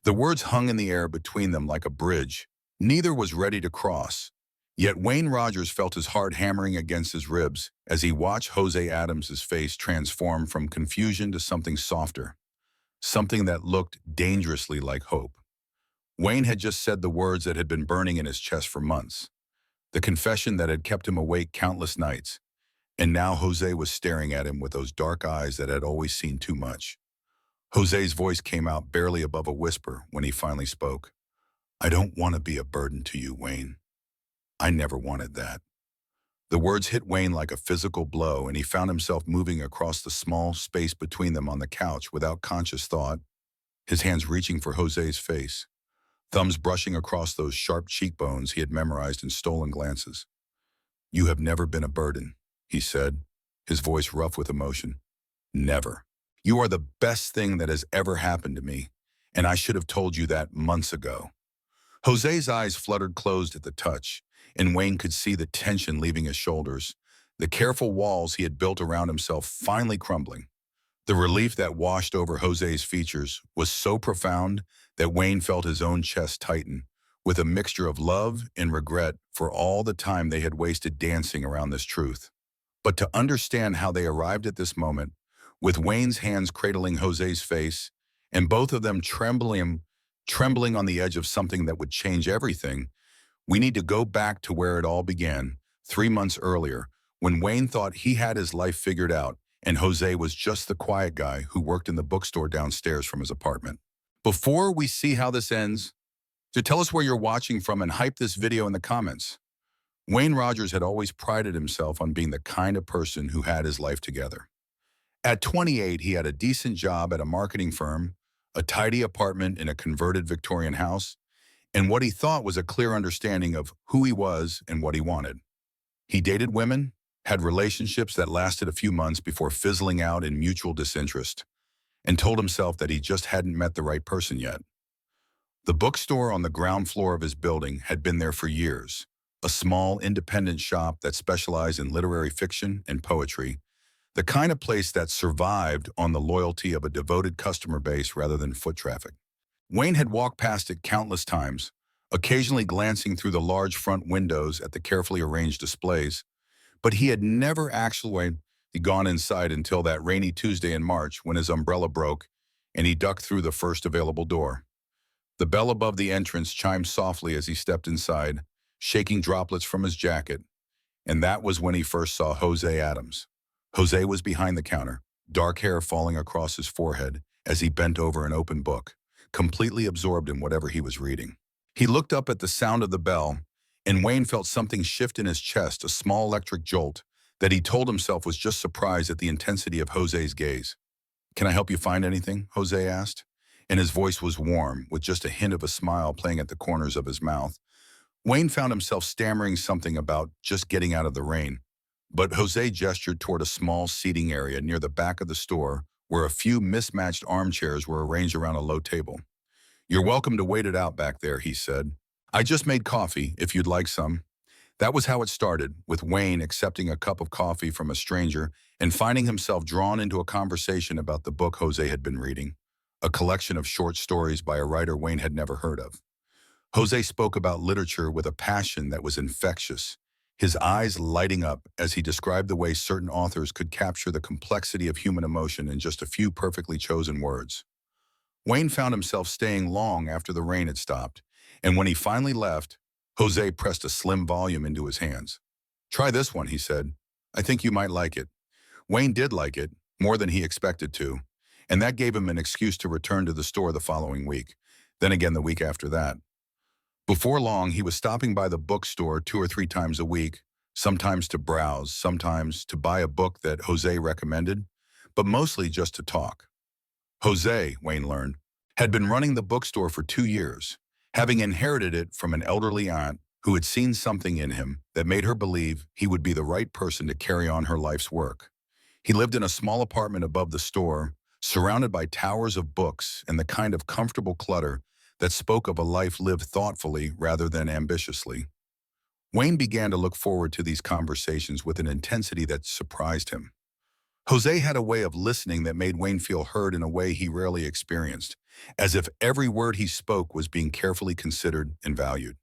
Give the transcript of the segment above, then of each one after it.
The words hung in the air between them like a bridge. Neither was ready to cross. Yet Wayne Rogers felt his heart hammering against his ribs as he watched Jose Adams's face transform from confusion to something softer, something that looked dangerously like hope. Wayne had just said the words that had been burning in his chest for months, the confession that had kept him awake countless nights, and now Jose was staring at him with those dark eyes that had always seen too much. Jose's voice came out barely above a whisper when he finally spoke. "I don't want to be a burden to you, Wayne. I never wanted that." The words hit Wayne like a physical blow, and he found himself moving across the small space between them on the couch without conscious thought, his hands reaching for Jose's face, thumbs brushing across those sharp cheekbones he had memorized in stolen glances. "You have never been a burden," he said, his voice rough with emotion. "Never. You are the best thing that has ever happened to me, and I should have told you that months ago." Jose's eyes fluttered closed at the touch, and Wayne could see the tension leaving his shoulders, the careful walls he had built around himself finally crumbling. The relief that washed over Jose's features was so profound that Wayne felt his own chest tighten, with a mixture of love and regret for all the time they had wasted dancing around this truth. But to understand how they arrived at this moment, with Wayne's hands cradling Jose's face, and both of them trembling on the edge of something that would change everything, we need to go back to where it all began, 3 months earlier, when Wayne thought he had his life figured out, and Jose was just the quiet guy who worked in the bookstore downstairs from his apartment. Before we see how this ends, to tell us where you're watching from and hype this video in the comments. Wayne Rogers had always prided himself on being the kind of person who had his life together. At 28, he had a decent job at a marketing firm, a tidy apartment in a converted Victorian house, and what he thought was a clear understanding of who he was and what he wanted. He dated women, had relationships that lasted a few months before fizzling out in mutual disinterest, and told himself that he just hadn't met the right person yet. The bookstore on the ground floor of his building had been there for years, a small independent shop that specialized in literary fiction and poetry, the kind of place that survived on the loyalty of a devoted customer base rather than foot traffic. Wayne had walked past it countless times, occasionally glancing through the large front windows at the carefully arranged displays, but he had never actually gone inside until that rainy Tuesday in March when his umbrella broke and he ducked through the first available door. The bell above the entrance chimed softly as he stepped inside, shaking droplets from his jacket, and that was when he first saw Jose Adams. Jose was behind the counter, dark hair falling across his forehead as he bent over an open book, completely absorbed in whatever he was reading. He looked up at the sound of the bell, and Wayne felt something shift in his chest, a small electric jolt that he told himself was just surprise at the intensity of Jose's gaze. "Can I help you find anything?" Jose asked, and his voice was warm, with just a hint of a smile playing at the corners of his mouth. Wayne found himself stammering something about just getting out of the rain, but Jose gestured toward a small seating area near the back of the store where a few mismatched armchairs were arranged around a low table. "You're welcome to wait it out back there," he said. "I just made coffee, if you'd like some." That was how it started, with Wayne accepting a cup of coffee from a stranger and finding himself drawn into a conversation about the book Jose had been reading, a collection of short stories by a writer Wayne had never heard of. Jose spoke about literature with a passion that was infectious, his eyes lighting up as he described the way certain authors could capture the complexity of human emotion in just a few perfectly chosen words. Wayne found himself staying long after the rain had stopped, and when he finally left, Jose pressed a slim volume into his hands. "Try this one," he said. "I think you might like it." Wayne did like it, more than he expected to, and that gave him an excuse to return to the store the following week, then again the week after that. Before long, he was stopping by the bookstore 2 or 3 times a week, sometimes to browse, sometimes to buy a book that Jose recommended, but mostly just to talk. Jose, Wayne learned, had been running the bookstore for 2 years, having inherited it from an elderly aunt who had seen something in him that made her believe he would be the right person to carry on her life's work. He lived in a small apartment above the store, surrounded by towers of books and the kind of comfortable clutter that spoke of a life lived thoughtfully rather than ambitiously. Wayne began to look forward to these conversations with an intensity that surprised him. Jose had a way of listening that made Wayne feel heard in a way he rarely experienced, as if every word he spoke was being carefully considered and valued.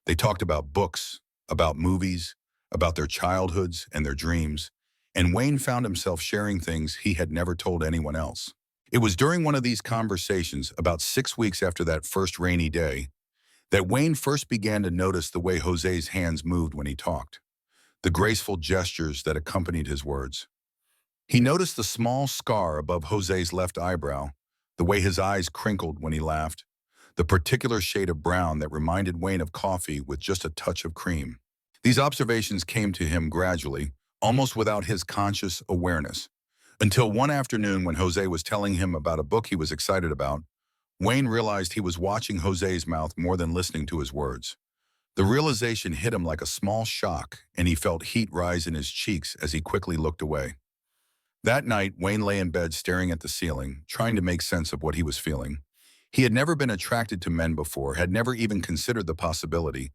They talked about books, about movies, about their childhoods and their dreams, and Wayne found himself sharing things he had never told anyone else. It was during one of these conversations, about 6 weeks after that first rainy day, that Wayne first began to notice the way Jose's hands moved when he talked, the graceful gestures that accompanied his words. He noticed the small scar above Jose's left eyebrow, the way his eyes crinkled when he laughed, the particular shade of brown that reminded Wayne of coffee with just a touch of cream. These observations came to him gradually, almost without his conscious awareness, until one afternoon when Jose was telling him about a book he was excited about, Wayne realized he was watching Jose's mouth more than listening to his words. The realization hit him like a small shock, and he felt heat rise in his cheeks as he quickly looked away. That night, Wayne lay in bed staring at the ceiling, trying to make sense of what he was feeling. He had never been attracted to men before, had never even considered the possibility,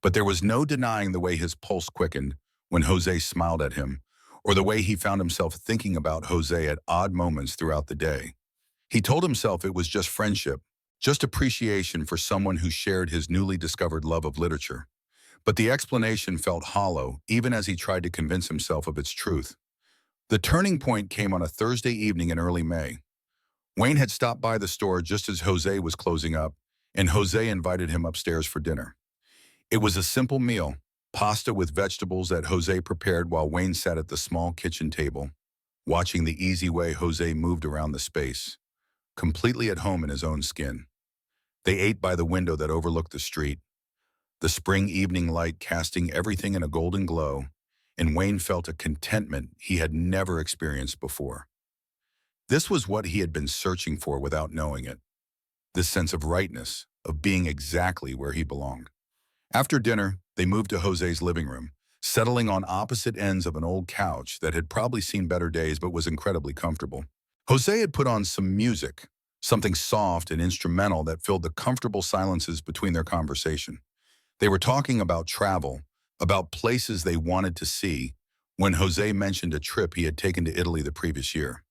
but there was no denying the way his pulse quickened when Jose smiled at him, or the way he found himself thinking about Jose at odd moments throughout the day. He told himself it was just friendship, just appreciation for someone who shared his newly discovered love of literature. But the explanation felt hollow, even as he tried to convince himself of its truth. The turning point came on a Thursday evening in early May. Wayne had stopped by the store just as Jose was closing up, and Jose invited him upstairs for dinner. It was a simple meal, pasta with vegetables that Jose prepared while Wayne sat at the small kitchen table, watching the easy way Jose moved around the space, completely at home in his own skin. They ate by the window that overlooked the street, the spring evening light casting everything in a golden glow, and Wayne felt a contentment he had never experienced before. This was what he had been searching for without knowing it, this sense of rightness, of being exactly where he belonged. After dinner, they moved to Jose's living room, settling on opposite ends of an old couch that had probably seen better days but was incredibly comfortable. Jose had put on some music, something soft and instrumental that filled the comfortable silences between their conversation. They were talking about travel, about places they wanted to see, when Jose mentioned a trip he had taken to Italy the previous year.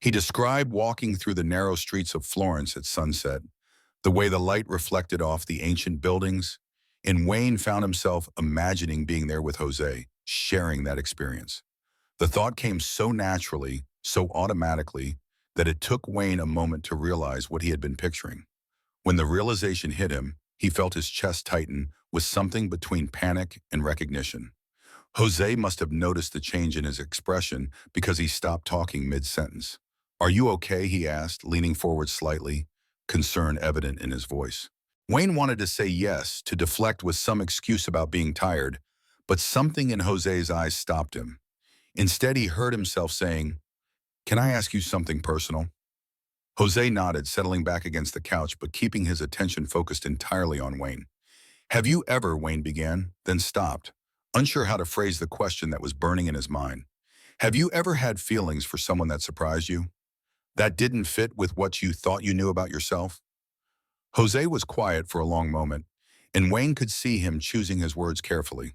He described walking through the narrow streets of Florence at sunset, the way the light reflected off the ancient buildings, and Wayne found himself imagining being there with Jose, sharing that experience. The thought came so naturally, so automatically, that it took Wayne a moment to realize what he had been picturing. When the realization hit him, he felt his chest tighten with something between panic and recognition. Jose must have noticed the change in his expression because he stopped talking mid-sentence. "Are you okay?" he asked, leaning forward slightly, concern evident in his voice. Wayne wanted to say yes, to deflect with some excuse about being tired, but something in Jose's eyes stopped him. Instead, he heard himself saying, "Can I ask you something personal?" Jose nodded, settling back against the couch, but keeping his attention focused entirely on Wayne. "Have you ever," Wayne began, then stopped, unsure how to phrase the question that was burning in his mind. "Have you ever had feelings for someone that surprised you? That didn't fit with what you thought you knew about yourself?" Jose was quiet for a long moment, and Wayne could see him choosing his words carefully.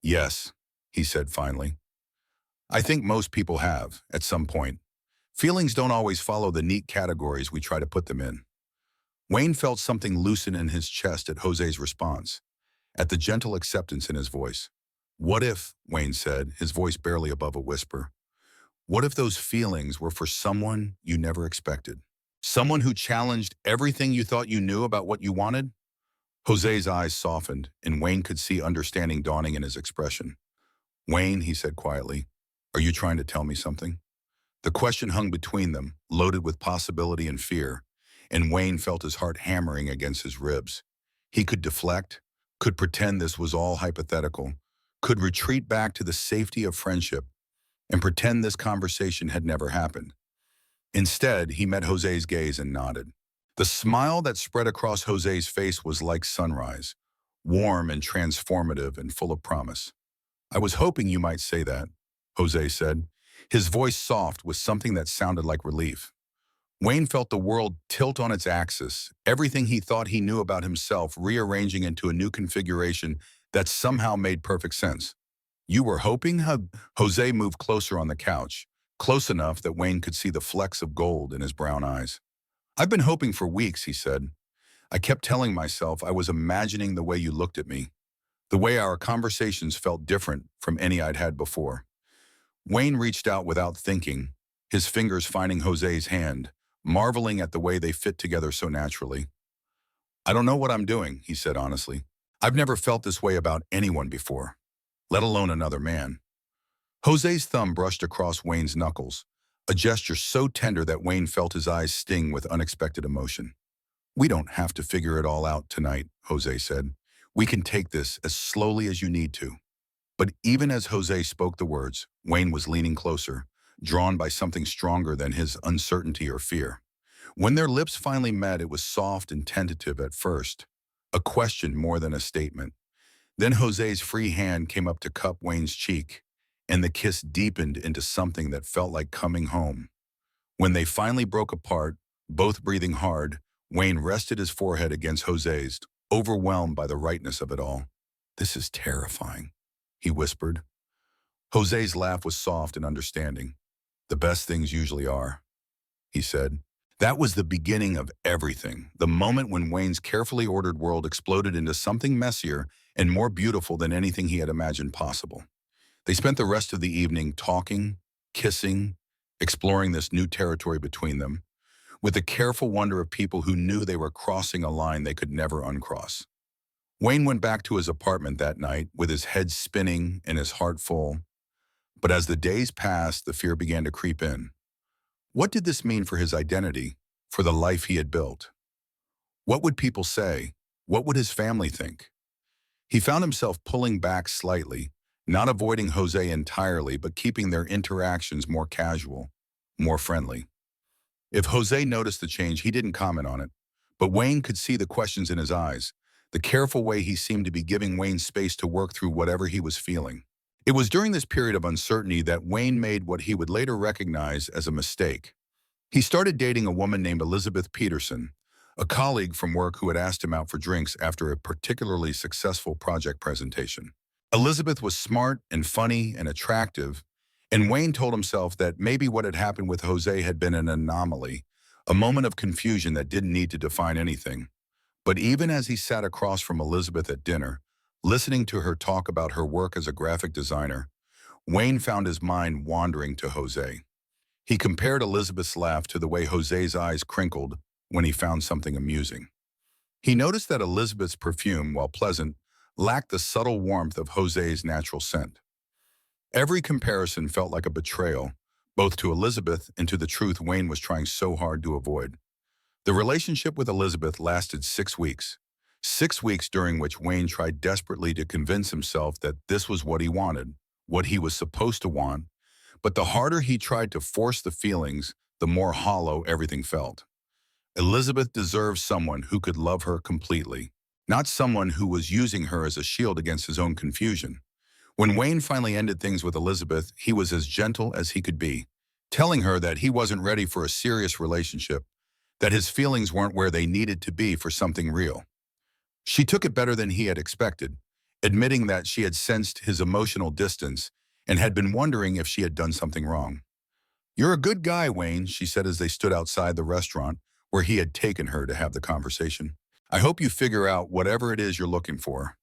"Yes," he said finally. "I think most people have, at some point. Feelings don't always follow the neat categories we try to put them in." Wayne felt something loosen in his chest at Jose's response, at the gentle acceptance in his voice. "What if," Wayne said, his voice barely above a whisper, "what if those feelings were for someone you never expected? Someone who challenged everything you thought you knew about what you wanted?" Jose's eyes softened, and Wayne could see understanding dawning in his expression. "Wayne," he said quietly, "are you trying to tell me something?" The question hung between them, loaded with possibility and fear, and Wayne felt his heart hammering against his ribs. He could deflect, could pretend this was all hypothetical, could retreat back to the safety of friendship, and pretend this conversation had never happened. Instead, he met Jose's gaze and nodded. The smile that spread across Jose's face was like sunrise, warm and transformative and full of promise. "I was hoping you might say that," Jose said, his voice soft with something that sounded like relief. Wayne felt the world tilt on its axis, everything he thought he knew about himself rearranging into a new configuration that somehow made perfect sense. "You were hoping?" Jose moved closer on the couch, close enough that Wayne could see the flecks of gold in his brown eyes. "I've been hoping for weeks," he said. "I kept telling myself I was imagining the way you looked at me, the way our conversations felt different from any I'd had before." Wayne reached out without thinking, his fingers finding Jose's hand, marveling at the way they fit together so naturally. "I don't know what I'm doing," he said honestly. "I've never felt this way about anyone before, let alone another man." Jose's thumb brushed across Wayne's knuckles, a gesture so tender that Wayne felt his eyes sting with unexpected emotion. "We don't have to figure it all out tonight," Jose said. "We can take this as slowly as you need to." But even as Jose spoke the words, Wayne was leaning closer, drawn by something stronger than his uncertainty or fear. When their lips finally met, it was soft and tentative at first, a question more than a statement. Then Jose's free hand came up to cup Wayne's cheek, and the kiss deepened into something that felt like coming home. When they finally broke apart, both breathing hard, Wayne rested his forehead against Jose's, overwhelmed by the rightness of it all. "This is terrifying," he whispered. Jose's laugh was soft and understanding. "The best things usually are," he said. That was the beginning of everything, the moment when Wayne's carefully ordered world exploded into something messier and more beautiful than anything he had imagined possible. They spent the rest of the evening talking, kissing, exploring this new territory between them, with the careful wonder of people who knew they were crossing a line they could never uncross. Wayne went back to his apartment that night with his head spinning and his heart full. But as the days passed, the fear began to creep in. What did this mean for his identity, for the life he had built? What would people say? What would his family think? He found himself pulling back slightly, not avoiding Jose entirely, but keeping their interactions more casual, more friendly. If Jose noticed the change, he didn't comment on it, but Wayne could see the questions in his eyes, the careful way he seemed to be giving Wayne space to work through whatever he was feeling. It was during this period of uncertainty that Wayne made what he would later recognize as a mistake. He started dating a woman named Elizabeth Peterson, a colleague from work who had asked him out for drinks after a particularly successful project presentation. Elizabeth was smart and funny and attractive, and Wayne told himself that maybe what had happened with Jose had been an anomaly, a moment of confusion that didn't need to define anything. But even as he sat across from Elizabeth at dinner, listening to her talk about her work as a graphic designer, Wayne found his mind wandering to Jose. He compared Elizabeth's laugh to the way Jose's eyes crinkled when he found something amusing. He noticed that Elizabeth's perfume, while pleasant, lacked the subtle warmth of Jose's natural scent. Every comparison felt like a betrayal, both to Elizabeth and to the truth Wayne was trying so hard to avoid. The relationship with Elizabeth lasted 6 weeks. 6 weeks during which Wayne tried desperately to convince himself that this was what he wanted, what he was supposed to want, but the harder he tried to force the feelings, the more hollow everything felt. Elizabeth deserved someone who could love her completely, not someone who was using her as a shield against his own confusion. When Wayne finally ended things with Elizabeth, he was as gentle as he could be, telling her that he wasn't ready for a serious relationship, that his feelings weren't where they needed to be for something real. She took it better than he had expected, admitting that she had sensed his emotional distance and had been wondering if she had done something wrong. "You're a good guy, Wayne," she said as they stood outside the restaurant where he had taken her to have the conversation. "I hope you figure out whatever it is you're looking for."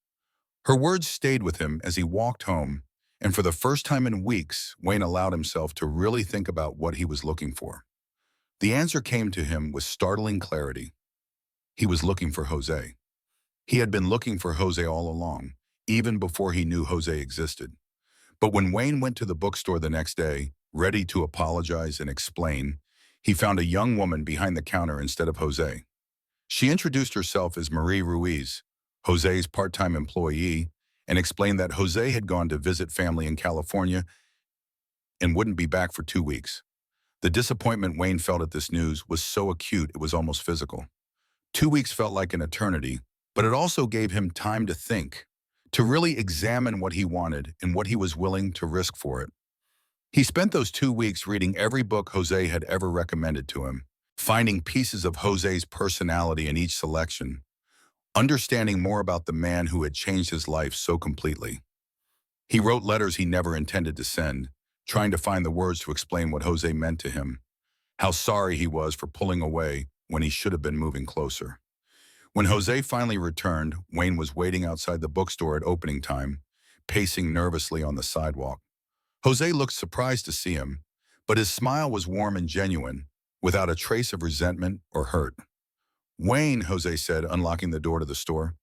Her words stayed with him as he walked home, and for the first time in weeks, Wayne allowed himself to really think about what he was looking for. The answer came to him with startling clarity. He was looking for Jose. He had been looking for Jose all along, even before he knew Jose existed. But when Wayne went to the bookstore the next day, ready to apologize and explain, he found a young woman behind the counter instead of Jose. She introduced herself as Marie Ruiz, Jose's part-time employee, and explained that Jose had gone to visit family in California and wouldn't be back for 2 weeks. The disappointment Wayne felt at this news was so acute it was almost physical. 2 weeks felt like an eternity, but it also gave him time to think, to really examine what he wanted and what he was willing to risk for it. He spent those 2 weeks reading every book Jose had ever recommended to him, finding pieces of Jose's personality in each selection, understanding more about the man who had changed his life so completely. He wrote letters he never intended to send, trying to find the words to explain what Jose meant to him, how sorry he was for pulling away when he should have been moving closer. When Jose finally returned, Wayne was waiting outside the bookstore at opening time, pacing nervously on the sidewalk. Jose looked surprised to see him, but his smile was warm and genuine, without a trace of resentment or hurt. "Wayne," Jose said, unlocking the door to the store,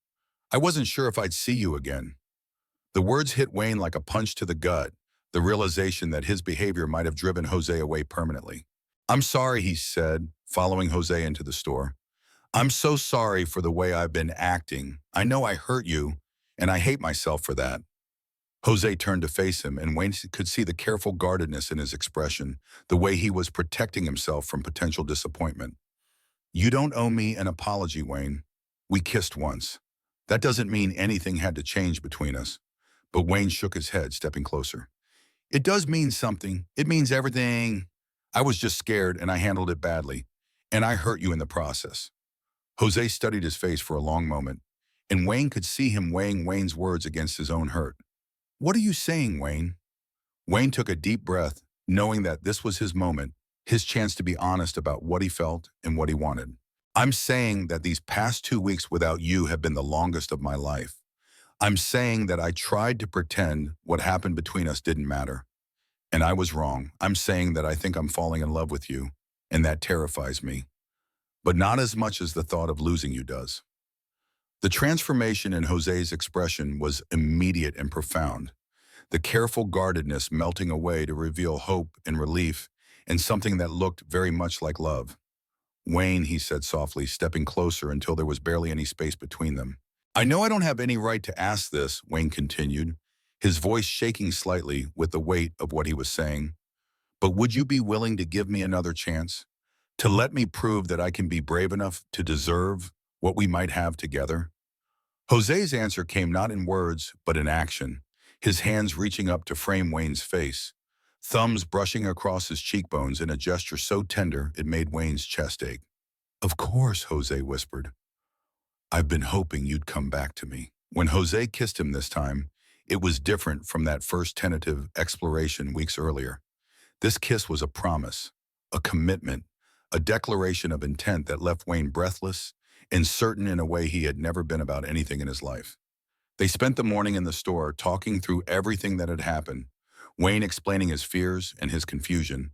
"I wasn't sure if I'd see you again." The words hit Wayne like a punch to the gut, the realization that his behavior might have driven Jose away permanently. "I'm sorry," he said, following Jose into the store. "I'm so sorry for the way I've been acting. I know I hurt you, and I hate myself for that." Jose turned to face him, and Wayne could see the careful guardedness in his expression, the way he was protecting himself from potential disappointment. "You don't owe me an apology, Wayne. We kissed once. That doesn't mean anything had to change between us." But Wayne shook his head, stepping closer. "It does mean something. It means everything. I was just scared, and I handled it badly. And I hurt you in the process." Jose studied his face for a long moment, and Wayne could see him weighing Wayne's words against his own hurt. "What are you saying, Wayne?" Wayne took a deep breath, knowing that this was his moment, his chance to be honest about what he felt and what he wanted. "I'm saying that these past 2 weeks without you have been the longest of my life. I'm saying that I tried to pretend what happened between us didn't matter. And I was wrong. I'm saying that I think I'm falling in love with you, and that terrifies me. But not as much as the thought of losing you does." The transformation in Jose's expression was immediate and profound, the careful guardedness melting away to reveal hope and relief and something that looked very much like love. "Wayne," he said softly, stepping closer until there was barely any space between them. "I know I don't have any right to ask this," Wayne continued, his voice shaking slightly with the weight of what he was saying. "But would you be willing to give me another chance? To let me prove that I can be brave enough to deserve what we might have together?" Jose's answer came not in words, but in action, his hands reaching up to frame Wayne's face, thumbs brushing across his cheekbones in a gesture so tender it made Wayne's chest ache. "Of course," Jose whispered. "I've been hoping you'd come back to me." When Jose kissed him this time, it was different from that first tentative exploration weeks earlier. This kiss was a promise, a commitment, a declaration of intent that left Wayne breathless and certain in a way he had never been about anything in his life. They spent the morning in the store talking through everything that had happened, Wayne explaining his fears and his confusion,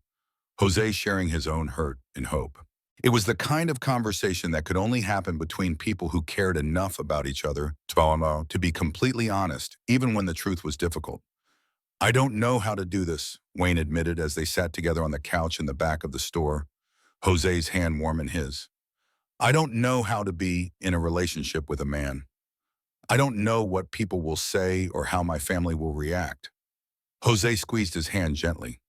Jose sharing his own hurt and hope. It was the kind of conversation that could only happen between people who cared enough about each other to be completely honest, even when the truth was difficult. "I don't know how to do this," Wayne admitted as they sat together on the couch in the back of the store, Jose's hand warm in his. "I don't know how to be in a relationship with a man. I don't know what people will say or how my family will react." Jose squeezed his hand gently.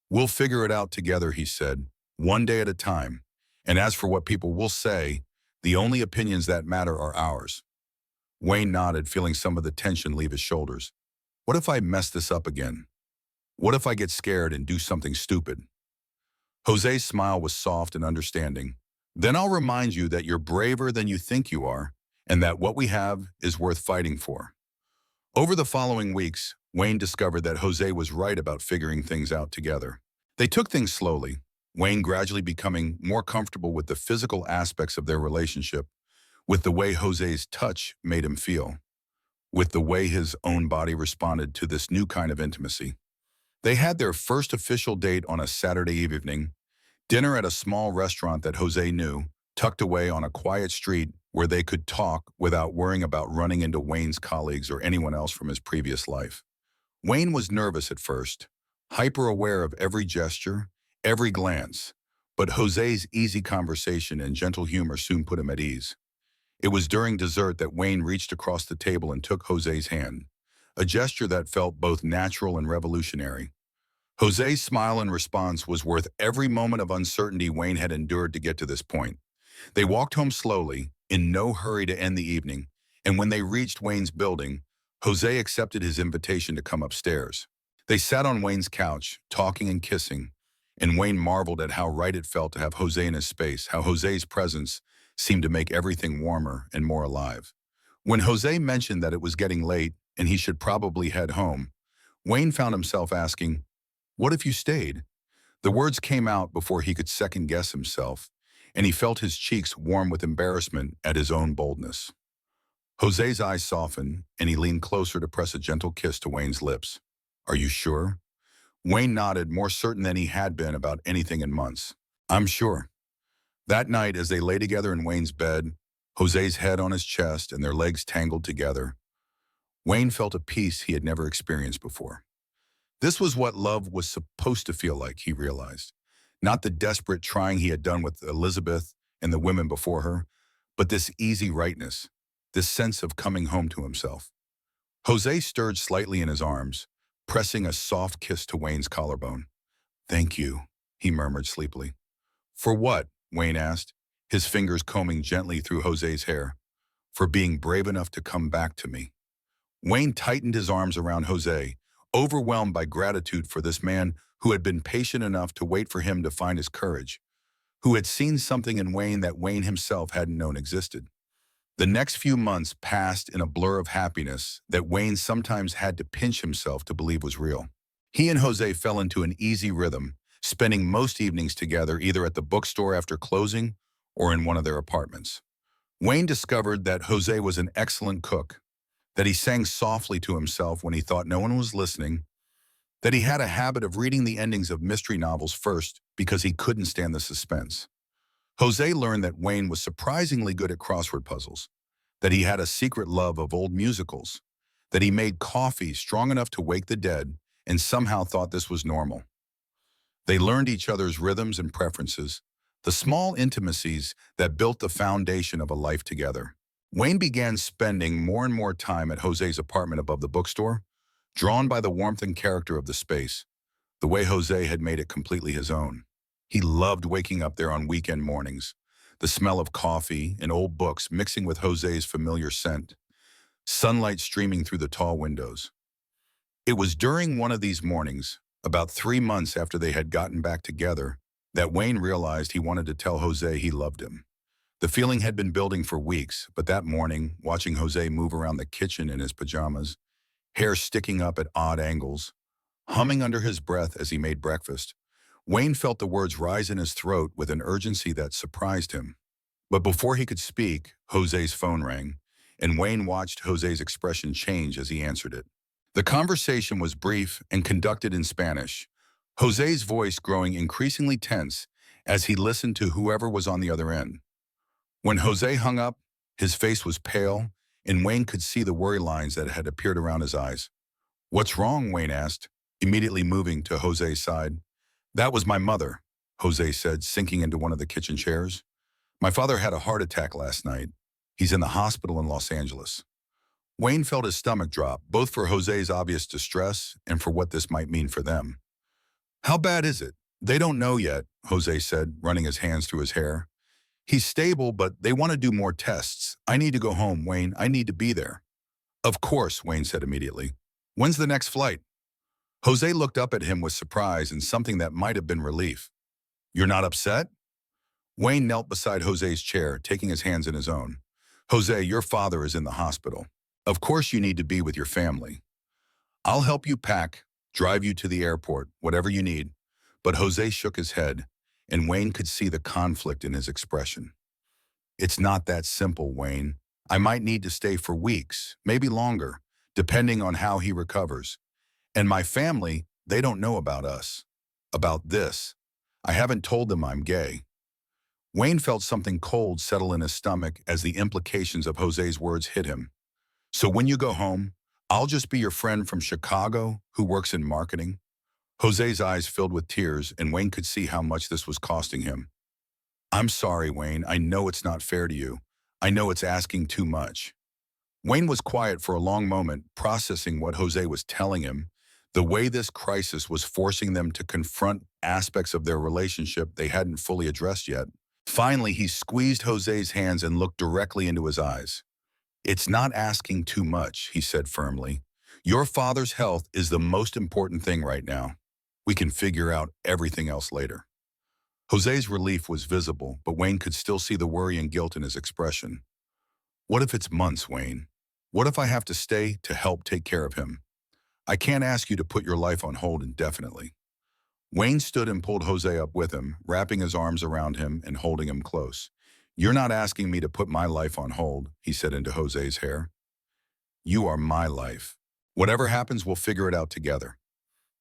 "We'll figure it out together," he said, "one day at a time. And as for what people will say, the only opinions that matter are ours." Wayne nodded, feeling some of the tension leave his shoulders. "What if I mess this up again? What if I get scared and do something stupid?" Jose's smile was soft and understanding. "Then I'll remind you that you're braver than you think you are, and that what we have is worth fighting for." Over the following weeks, Wayne discovered that Jose was right about figuring things out together. They took things slowly, Wayne gradually becoming more comfortable with the physical aspects of their relationship, with the way Jose's touch made him feel, with the way his own body responded to this new kind of intimacy. They had their first official date on a Saturday evening, dinner at a small restaurant that Jose knew, tucked away on a quiet street where they could talk without worrying about running into Wayne's colleagues or anyone else from his previous life. Wayne was nervous at first, hyper-aware of every gesture, every glance, but Jose's easy conversation and gentle humor soon put him at ease. It was during dessert that Wayne reached across the table and took Jose's hand, a gesture that felt both natural and revolutionary. Jose's smile in response was worth every moment of uncertainty Wayne had endured to get to this point. They walked home slowly, in no hurry to end the evening, and when they reached Wayne's building, Jose accepted his invitation to come upstairs. They sat on Wayne's couch, talking and kissing, and Wayne marveled at how right it felt to have Jose in his space, how Jose's presence seemed to make everything warmer and more alive. When Jose mentioned that it was getting late and he should probably head home, Wayne found himself asking, What if you stayed? The words came out before he could second-guess himself, and he felt his cheeks warm with embarrassment at his own boldness. Jose's eyes softened, and he leaned closer to press a gentle kiss to Wayne's lips. Are you sure? Wayne nodded, more certain than he had been about anything in months. I'm sure. That night, as they lay together in Wayne's bed, Jose's head on his chest and their legs tangled together, Wayne felt a peace he had never experienced before. This was what love was supposed to feel like, he realized. Not the desperate trying he had done with Elizabeth and the women before her, but this easy rightness, this sense of coming home to himself. Jose stirred slightly in his arms, pressing a soft kiss to Wayne's collarbone. Thank you, he murmured sleepily. For what? Wayne asked, his fingers combing gently through Jose's hair. For being brave enough to come back to me. Wayne tightened his arms around Jose, overwhelmed by gratitude for this man who had been patient enough to wait for him to find his courage, who had seen something in Wayne that Wayne himself hadn't known existed. The next few months passed in a blur of happiness that Wayne sometimes had to pinch himself to believe was real. He and Jose fell into an easy rhythm, spending most evenings together either at the bookstore after closing or in one of their apartments. Wayne discovered that Jose was an excellent cook, that he sang softly to himself when he thought no one was listening, that he had a habit of reading the endings of mystery novels first because he couldn't stand the suspense. Jose learned that Wayne was surprisingly good at crossword puzzles, that he had a secret love of old musicals, that he made coffee strong enough to wake the dead and somehow thought this was normal. They learned each other's rhythms and preferences, the small intimacies that built the foundation of a life together. Wayne began spending more and more time at Jose's apartment above the bookstore, drawn by the warmth and character of the space, the way Jose had made it completely his own. He loved waking up there on weekend mornings, the smell of coffee and old books mixing with Jose's familiar scent, sunlight streaming through the tall windows. It was during one of these mornings, about 3 months after they had gotten back together, that Wayne realized he wanted to tell Jose he loved him. The feeling had been building for weeks, but that morning, watching Jose move around the kitchen in his pajamas, hair sticking up at odd angles, humming under his breath as he made breakfast, Wayne felt the words rise in his throat with an urgency that surprised him. But before he could speak, Jose's phone rang, and Wayne watched Jose's expression change as he answered it. The conversation was brief and conducted in Spanish, Jose's voice growing increasingly tense as he listened to whoever was on the other end. When Jose hung up, his face was pale, and Wayne could see the worry lines that had appeared around his eyes. What's wrong? Wayne asked, immediately moving to Jose's side. That was my mother, Jose said, sinking into one of the kitchen chairs. My father had a heart attack last night. He's in the hospital in Los Angeles. Wayne felt his stomach drop, both for Jose's obvious distress and for what this might mean for them. How bad is it? They don't know yet, Jose said, running his hands through his hair. He's stable, but they want to do more tests. I need to go home, Wayne. I need to be there. Of course, Wayne said immediately. When's the next flight? Jose looked up at him with surprise and something that might have been relief. You're not upset? Wayne knelt beside Jose's chair, taking his hands in his own. Jose, your father is in the hospital. Of course you need to be with your family. I'll help you pack, drive you to the airport, whatever you need. But Jose shook his head, and Wayne could see the conflict in his expression. It's not that simple, Wayne. I might need to stay for weeks, maybe longer, depending on how he recovers. And my family, they don't know about us, about this. I haven't told them I'm gay. Wayne felt something cold settle in his stomach as the implications of Jose's words hit him. So when you go home, I'll just be your friend from Chicago who works in marketing. Jose's eyes filled with tears, and Wayne could see how much this was costing him. I'm sorry, Wayne. I know it's not fair to you. I know it's asking too much. Wayne was quiet for a long moment, processing what Jose was telling him, the way this crisis was forcing them to confront aspects of their relationship they hadn't fully addressed yet. Finally, he squeezed Jose's hands and looked directly into his eyes. It's not asking too much, he said firmly. Your father's health is the most important thing right now. We can figure out everything else later. Jose's relief was visible, but Wayne could still see the worry and guilt in his expression. What if it's months, Wayne? What if I have to stay to help take care of him? I can't ask you to put your life on hold indefinitely. Wayne stood and pulled Jose up with him, wrapping his arms around him and holding him close. "You're not asking me to put my life on hold," he said into Jose's hair. "You are my life. Whatever happens, we'll figure it out together."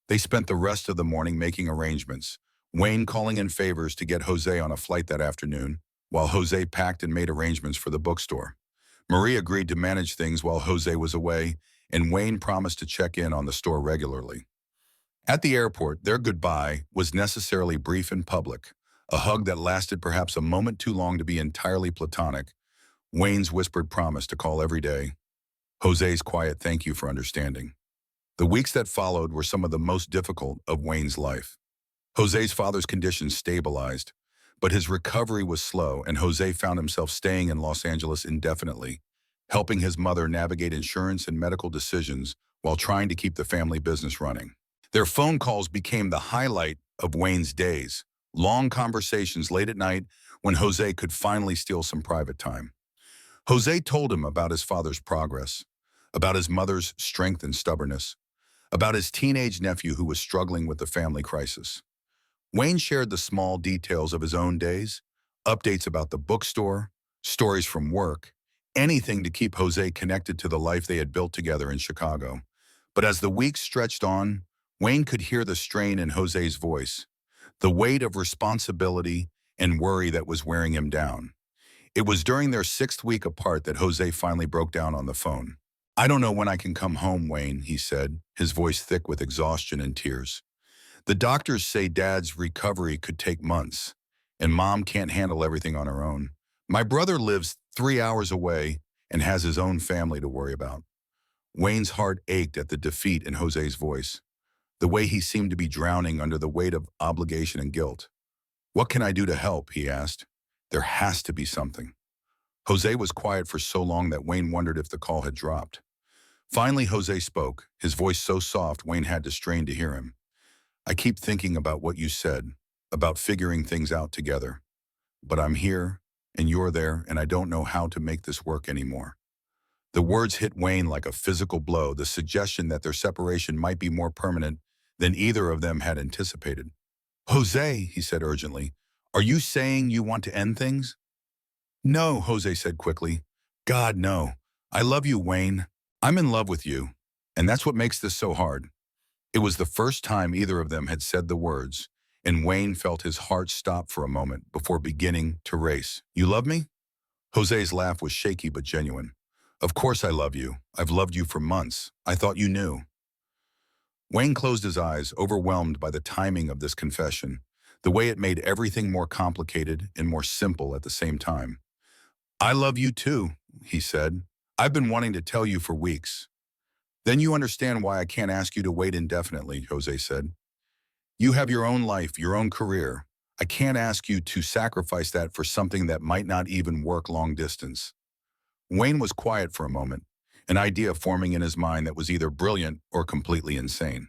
They spent the rest of the morning making arrangements, Wayne calling in favors to get Jose on a flight that afternoon, while Jose packed and made arrangements for the bookstore. Marie agreed to manage things while Jose was away, and Wayne promised to check in on the store regularly. At the airport, their goodbye was necessarily brief and public, a hug that lasted perhaps a moment too long to be entirely platonic, Wayne's whispered promise to call every day, Jose's quiet thank you for understanding. The weeks that followed were some of the most difficult of Wayne's life. Jose's father's condition stabilized, but his recovery was slow, and Jose found himself staying in Los Angeles indefinitely, helping his mother navigate insurance and medical decisions while trying to keep the family business running. Their phone calls became the highlight of Wayne's days, long conversations late at night when Jose could finally steal some private time. Jose told him about his father's progress, about his mother's strength and stubbornness, about his teenage nephew who was struggling with the family crisis. Wayne shared the small details of his own days, updates about the bookstore, stories from work, anything to keep Jose connected to the life they had built together in Chicago. But as the weeks stretched on, Wayne could hear the strain in Jose's voice, the weight of responsibility and worry that was wearing him down. It was during their 6th week apart that Jose finally broke down on the phone. "I don't know when I can come home, Wayne," he said, his voice thick with exhaustion and tears. "The doctors say Dad's recovery could take months, and Mom can't handle everything on her own. My brother lives 3 hours away and has his own family to worry about." Wayne's heart ached at the defeat in Jose's voice, the way he seemed to be drowning under the weight of obligation and guilt. "What can I do to help?" he asked. "There has to be something." Jose was quiet for so long that Wayne wondered if the call had dropped. Finally, Jose spoke, his voice so soft Wayne had to strain to hear him. "I keep thinking about what you said, about figuring things out together. But I'm here, and you're there, and I don't know how to make this work anymore." The words hit Wayne like a physical blow, the suggestion that their separation might be more permanent than either of them had anticipated. "Jose," he said urgently, "are you saying you want to end things?" "No," Jose said quickly. "God, no. I love you, Wayne. I'm in love with you. And that's what makes this so hard." It was the first time either of them had said the words, and Wayne felt his heart stop for a moment before beginning to race. "You love me?" Jose's laugh was shaky but genuine. "Of course I love you. I've loved you for months. I thought you knew." Wayne closed his eyes, overwhelmed by the timing of this confession, the way it made everything more complicated and more simple at the same time. "I love you too," he said. "I've been wanting to tell you for weeks." "Then you understand why I can't ask you to wait indefinitely," Jose said. "You have your own life, your own career. I can't ask you to sacrifice that for something that might not even work long distance." Wayne was quiet for a moment, an idea forming in his mind that was either brilliant or completely insane.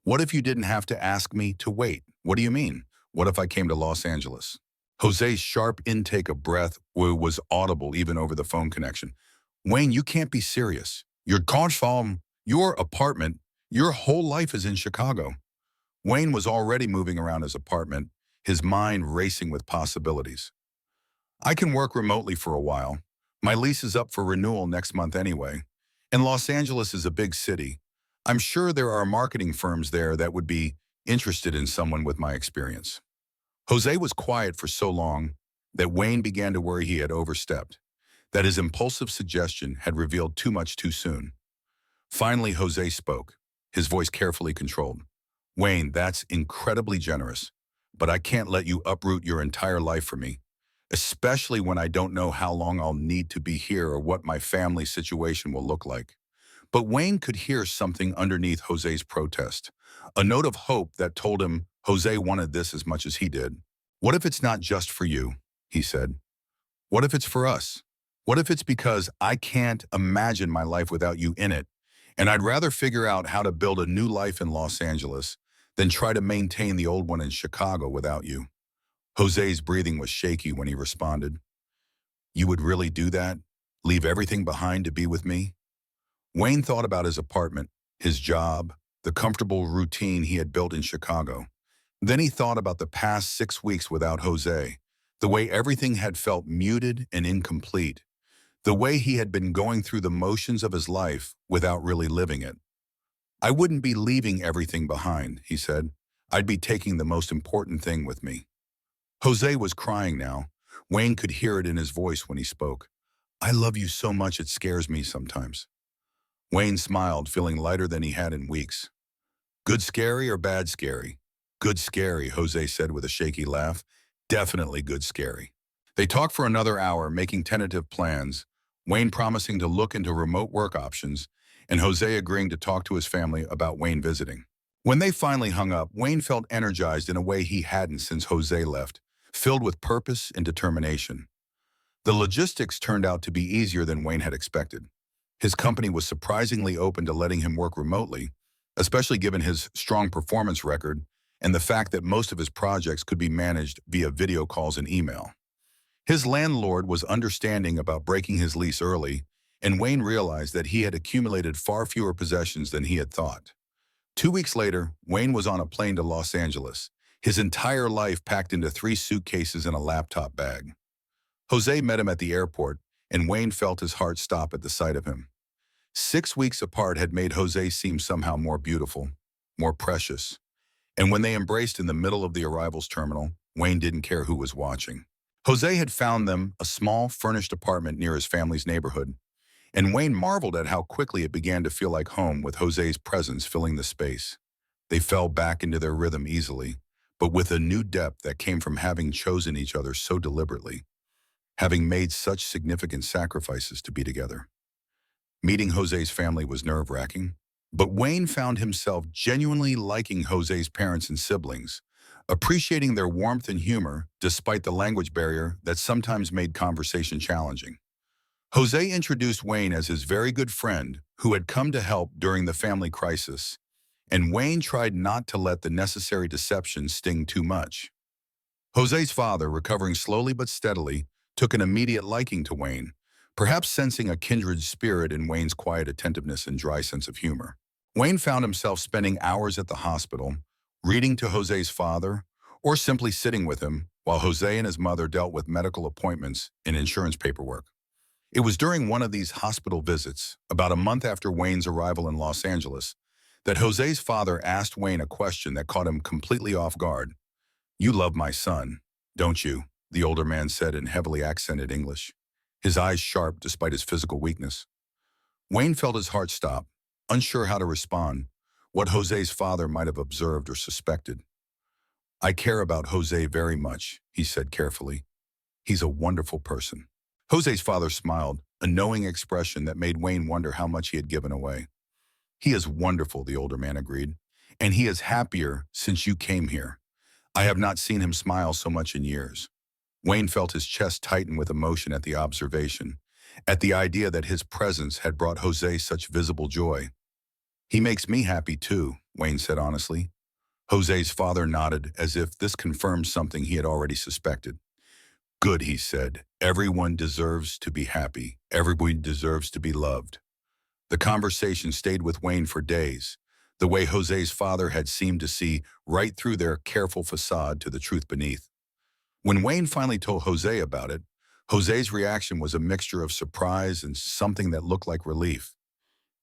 "What if you didn't have to ask me to wait? What do you mean? What if I came to Los Angeles?" Jose's sharp intake of breath was audible even over the phone connection. "Wayne, you can't be serious. Your farm, your apartment, your whole life is in Chicago." Wayne was already moving around his apartment, his mind racing with possibilities. "I can work remotely for a while. My lease is up for renewal next month anyway. And Los Angeles is a big city. I'm sure there are marketing firms there that would be interested in someone with my experience." Jose was quiet for so long that Wayne began to worry he had overstepped, that his impulsive suggestion had revealed too much too soon. Finally, Jose spoke, his voice carefully controlled. "Wayne, that's incredibly generous, but I can't let you uproot your entire life for me, especially when I don't know how long I'll need to be here or what my family situation will look like." But Wayne could hear something underneath Jose's protest, a note of hope that told him Jose wanted this as much as he did. "What if it's not just for you?" he said. "What if it's for us? What if it's because I can't imagine my life without you in it, and I'd rather figure out how to build a new life in Los Angeles than try to maintain the old one in Chicago without you?" Jose's breathing was shaky when he responded. "You would really do that? Leave everything behind to be with me?" Wayne thought about his apartment, his job, the comfortable routine he had built in Chicago. Then he thought about the past 6 weeks without Jose, the way everything had felt muted and incomplete, the way he had been going through the motions of his life without really living it. I wouldn't be leaving everything behind, he said. I'd be taking the most important thing with me. Jose was crying now. Wayne could hear it in his voice when he spoke. I love you so much it scares me sometimes. Wayne smiled, feeling lighter than he had in weeks. Good scary or bad scary? Good scary, Jose said with a shaky laugh. Definitely good scary. They talked for another hour, making tentative plans, Wayne promising to look into remote work options, and Jose agreeing to talk to his family about Wayne visiting. When they finally hung up, Wayne felt energized in a way he hadn't since Jose left, filled with purpose and determination. The logistics turned out to be easier than Wayne had expected. His company was surprisingly open to letting him work remotely, especially given his strong performance record and the fact that most of his projects could be managed via video calls and email. His landlord was understanding about breaking his lease early, and Wayne realized that he had accumulated far fewer possessions than he had thought. 2 weeks later, Wayne was on a plane to Los Angeles, his entire life packed into 3 suitcases and a laptop bag. Jose met him at the airport, and Wayne felt his heart stop at the sight of him. 6 weeks apart had made Jose seem somehow more beautiful, more precious. And when they embraced in the middle of the arrivals terminal, Wayne didn't care who was watching. Jose had found them a small, furnished apartment near his family's neighborhood, and Wayne marveled at how quickly it began to feel like home with Jose's presence filling the space. They fell back into their rhythm easily, but with a new depth that came from having chosen each other so deliberately, having made such significant sacrifices to be together. Meeting Jose's family was nerve-wracking, but Wayne found himself genuinely liking Jose's parents and siblings, appreciating their warmth and humor despite the language barrier that sometimes made conversation challenging. Jose introduced Wayne as his very good friend who had come to help during the family crisis, and Wayne tried not to let the necessary deception sting too much. Jose's father, recovering slowly but steadily, took an immediate liking to Wayne, perhaps sensing a kindred spirit in Wayne's quiet attentiveness and dry sense of humor. Wayne found himself spending hours at the hospital, reading to Jose's father, or simply sitting with him while Jose and his mother dealt with medical appointments and insurance paperwork. It was during one of these hospital visits, about a month after Wayne's arrival in Los Angeles, that Jose's father asked Wayne a question that caught him completely off guard. You love my son, don't you? The older man said in heavily accented English, his eyes sharp despite his physical weakness. Wayne felt his heart stop, unsure how to respond, what Jose's father might have observed or suspected. I care about Jose very much, he said carefully. He's a wonderful person. Jose's father smiled, a knowing expression that made Wayne wonder how much he had given away. He is wonderful, the older man agreed, and he is happier since you came here. I have not seen him smile so much in years. Wayne felt his chest tighten with emotion at the observation, at the idea that his presence had brought Jose such visible joy. He makes me happy too, Wayne said honestly. Jose's father nodded as if this confirmed something he had already suspected. Good, he said. Everyone deserves to be happy. Everyone deserves to be loved. The conversation stayed with Wayne for days, the way Jose's father had seemed to see right through their careful facade to the truth beneath. When Wayne finally told Jose about it, Jose's reaction was a mixture of surprise and something that looked like relief.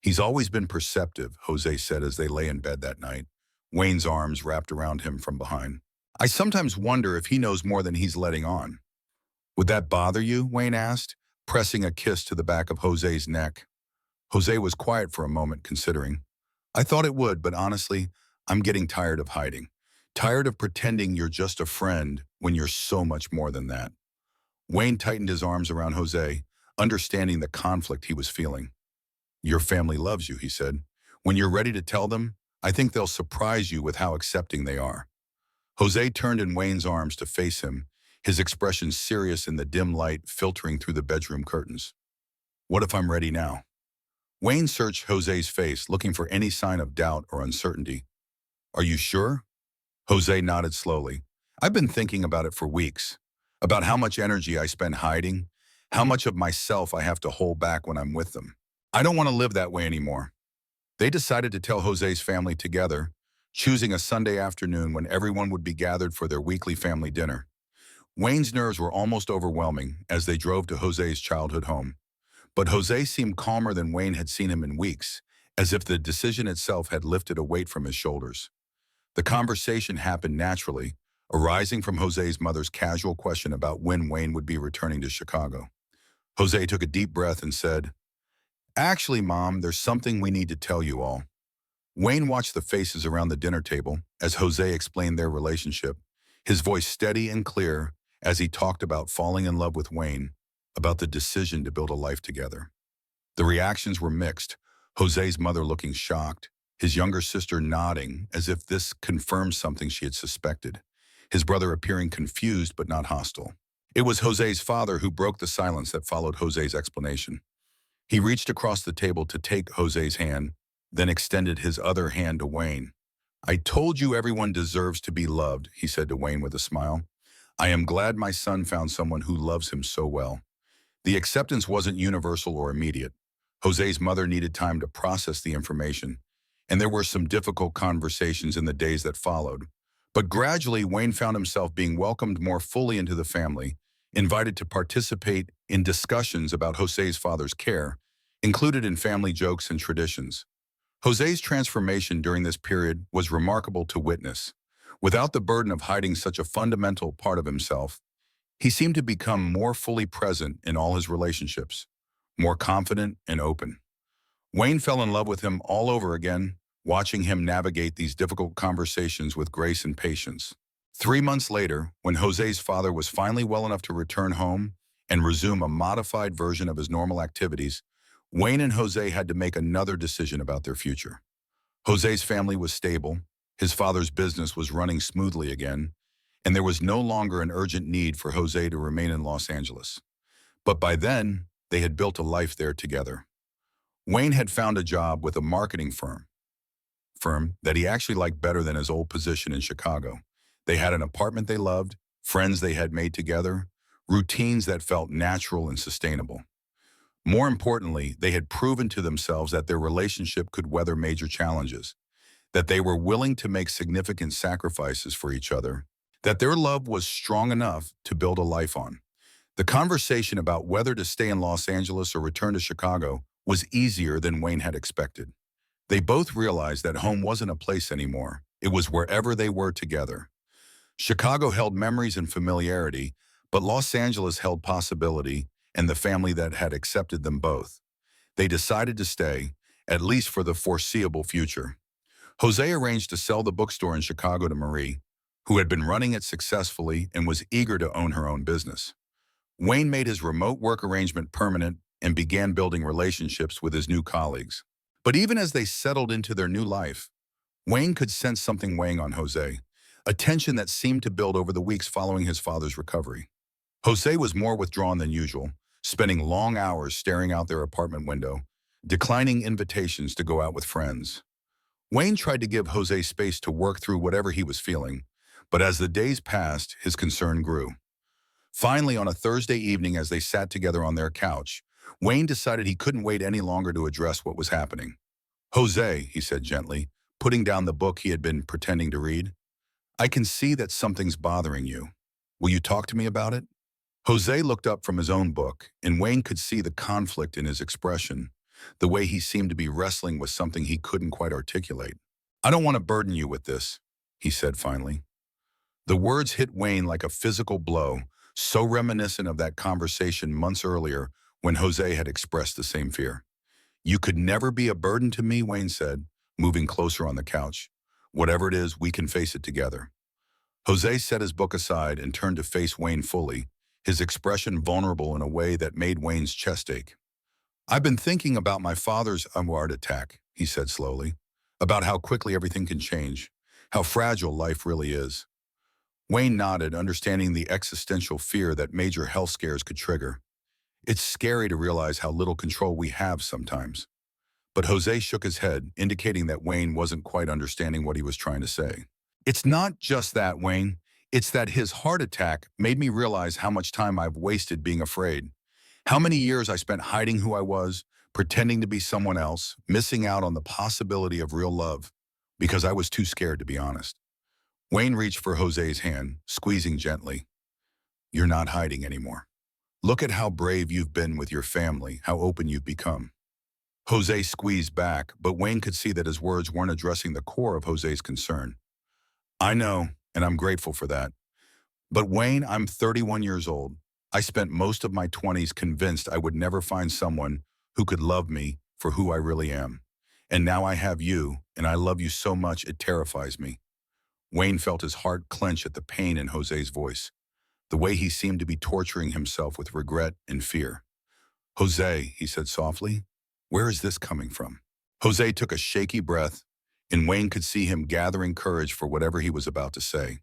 He's always been perceptive, Jose said as they lay in bed that night, Wayne's arms wrapped around him from behind. I sometimes wonder if he knows more than he's letting on. Would that bother you? Wayne asked, pressing a kiss to the back of Jose's neck. Jose was quiet for a moment, considering. I thought it would, but honestly, I'm getting tired of hiding. Tired of pretending you're just a friend when you're so much more than that. Wayne tightened his arms around Jose, understanding the conflict he was feeling. Your family loves you, he said. When you're ready to tell them, I think they'll surprise you with how accepting they are. Jose turned in Wayne's arms to face him, his expression serious in the dim light filtering through the bedroom curtains. What if I'm ready now? Wayne searched Jose's face, looking for any sign of doubt or uncertainty. Are you sure? Jose nodded slowly. I've been thinking about it for weeks, about how much energy I spend hiding, how much of myself I have to hold back when I'm with them. I don't want to live that way anymore. They decided to tell Jose's family together, choosing a Sunday afternoon when everyone would be gathered for their weekly family dinner. Wayne's nerves were almost overwhelming as they drove to Jose's childhood home. But Jose seemed calmer than Wayne had seen him in weeks, as if the decision itself had lifted a weight from his shoulders. The conversation happened naturally, arising from Jose's mother's casual question about when Wayne would be returning to Chicago. Jose took a deep breath and said, "Actually, Mom, there's something we need to tell you all." Wayne watched the faces around the dinner table as Jose explained their relationship, his voice steady and clear as he talked about falling in love with Wayne, about the decision to build a life together. The reactions were mixed, Jose's mother looking shocked, his younger sister nodding as if this confirmed something she had suspected, his brother appearing confused but not hostile. It was Jose's father who broke the silence that followed Jose's explanation. He reached across the table to take Jose's hand, then extended his other hand to Wayne. "I told you everyone deserves to be loved," he said to Wayne with a smile. "I am glad my son found someone who loves him so well." The acceptance wasn't universal or immediate. Jose's mother needed time to process the information, and there were some difficult conversations in the days that followed. But gradually, Wayne found himself being welcomed more fully into the family, invited to participate in discussions about Jose's father's care, included in family jokes and traditions. Jose's transformation during this period was remarkable to witness. Without the burden of hiding such a fundamental part of himself, he seemed to become more fully present in all his relationships, more confident and open. Wayne fell in love with him all over again, watching him navigate these difficult conversations with grace and patience. 3 months later, when Jose's father was finally well enough to return home and resume a modified version of his normal activities, Wayne and Jose had to make another decision about their future. Jose's family was stable, his father's business was running smoothly again, and there was no longer an urgent need for Jose to remain in Los Angeles. But by then, they had built a life there together. Wayne had found a job with a marketing firm that he actually liked better than his old position in Chicago. They had an apartment they loved, friends they had made together, routines that felt natural and sustainable. More importantly, they had proven to themselves that their relationship could weather major challenges, that they were willing to make significant sacrifices for each other, that their love was strong enough to build a life on. The conversation about whether to stay in Los Angeles or return to Chicago was easier than Wayne had expected. They both realized that home wasn't a place anymore. It was wherever they were together. Chicago held memories and familiarity, but Los Angeles held possibility and the family that had accepted them both. They decided to stay, at least for the foreseeable future. Jose arranged to sell the bookstore in Chicago to Marie, who had been running it successfully and was eager to own her own business. Wayne made his remote work arrangement permanent and began building relationships with his new colleagues. But even as they settled into their new life, Wayne could sense something weighing on Jose, a tension that seemed to build over the weeks following his father's recovery. Jose was more withdrawn than usual, spending long hours staring out their apartment window, declining invitations to go out with friends. Wayne tried to give Jose space to work through whatever he was feeling, but as the days passed, his concern grew. Finally, on a Thursday evening as they sat together on their couch, Wayne decided he couldn't wait any longer to address what was happening. "Jose," he said gently, putting down the book he had been pretending to read, "I can see that something's bothering you. Will you talk to me about it?" Jose looked up from his own book, and Wayne could see the conflict in his expression, the way he seemed to be wrestling with something he couldn't quite articulate. "I don't want to burden you with this," he said finally. The words hit Wayne like a physical blow, so reminiscent of that conversation months earlier when Jose had expressed the same fear. "You could never be a burden to me," Wayne said, moving closer on the couch. "Whatever it is, we can face it together." Jose set his book aside and turned to face Wayne fully, his expression vulnerable in a way that made Wayne's chest ache. "I've been thinking about my father's heart attack," he said slowly, "about how quickly everything can change, how fragile life really is." Wayne nodded, understanding the existential fear that major health scares could trigger. "It's scary to realize how little control we have sometimes." But Jose shook his head, indicating that Wayne wasn't quite understanding what he was trying to say. "It's not just that, Wayne. It's that his heart attack made me realize how much time I've wasted being afraid. How many years I spent hiding who I was, pretending to be someone else, missing out on the possibility of real love. Because I was too scared, to be honest. Wayne reached for Jose's hand, squeezing gently. You're not hiding anymore. Look at how brave you've been with your family, how open you've become. Jose squeezed back, but Wayne could see that his words weren't addressing the core of Jose's concern. I know, and I'm grateful for that. But Wayne, I'm 31 years old. I spent most of my 20s convinced I would never find someone who could love me for who I really am. And now I have you, and I love you so much it terrifies me. Wayne felt his heart clench at the pain in Jose's voice, the way he seemed to be torturing himself with regret and fear. Jose, he said softly, where is this coming from? Jose took a shaky breath, and Wayne could see him gathering courage for whatever he was about to say.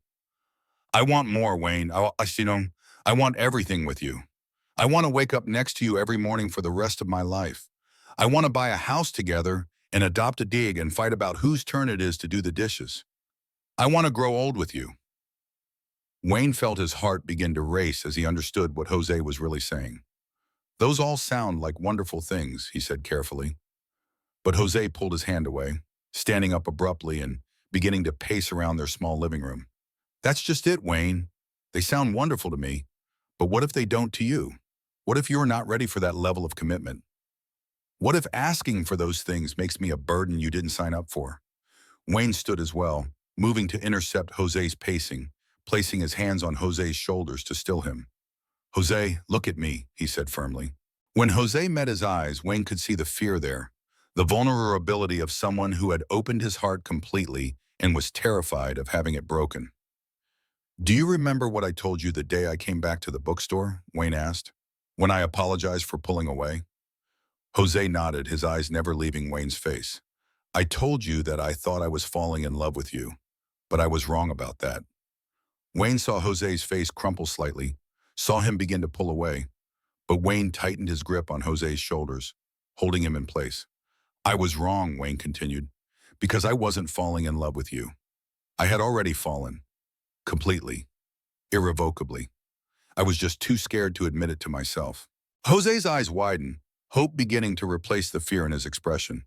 I want more, Wayne. I want everything with you. I want to wake up next to you every morning for the rest of my life. I want to buy a house together and adopt a dig and fight about whose turn it is to do the dishes. I want to grow old with you. Wayne felt his heart begin to race as he understood what Jose was really saying. Those all sound like wonderful things, he said carefully. But Jose pulled his hand away, standing up abruptly and beginning to pace around their small living room. That's just it, Wayne. They sound wonderful to me, but what if they don't to you? What if you're not ready for that level of commitment? What if asking for those things makes me a burden you didn't sign up for? Wayne stood as well, moving to intercept Jose's pacing, placing his hands on Jose's shoulders to still him. Jose, look at me, he said firmly. When Jose met his eyes, Wayne could see the fear there, the vulnerability of someone who had opened his heart completely and was terrified of having it broken. Do you remember what I told you the day I came back to the bookstore? Wayne asked, when I apologized for pulling away. Jose nodded, his eyes never leaving Wayne's face. I told you that I thought I was falling in love with you, but I was wrong about that. Wayne saw Jose's face crumple slightly, saw him begin to pull away, but Wayne tightened his grip on Jose's shoulders, holding him in place. I was wrong, Wayne continued, because I wasn't falling in love with you. I had already fallen. Completely. Irrevocably. I was just too scared to admit it to myself. Jose's eyes widened, hope beginning to replace the fear in his expression.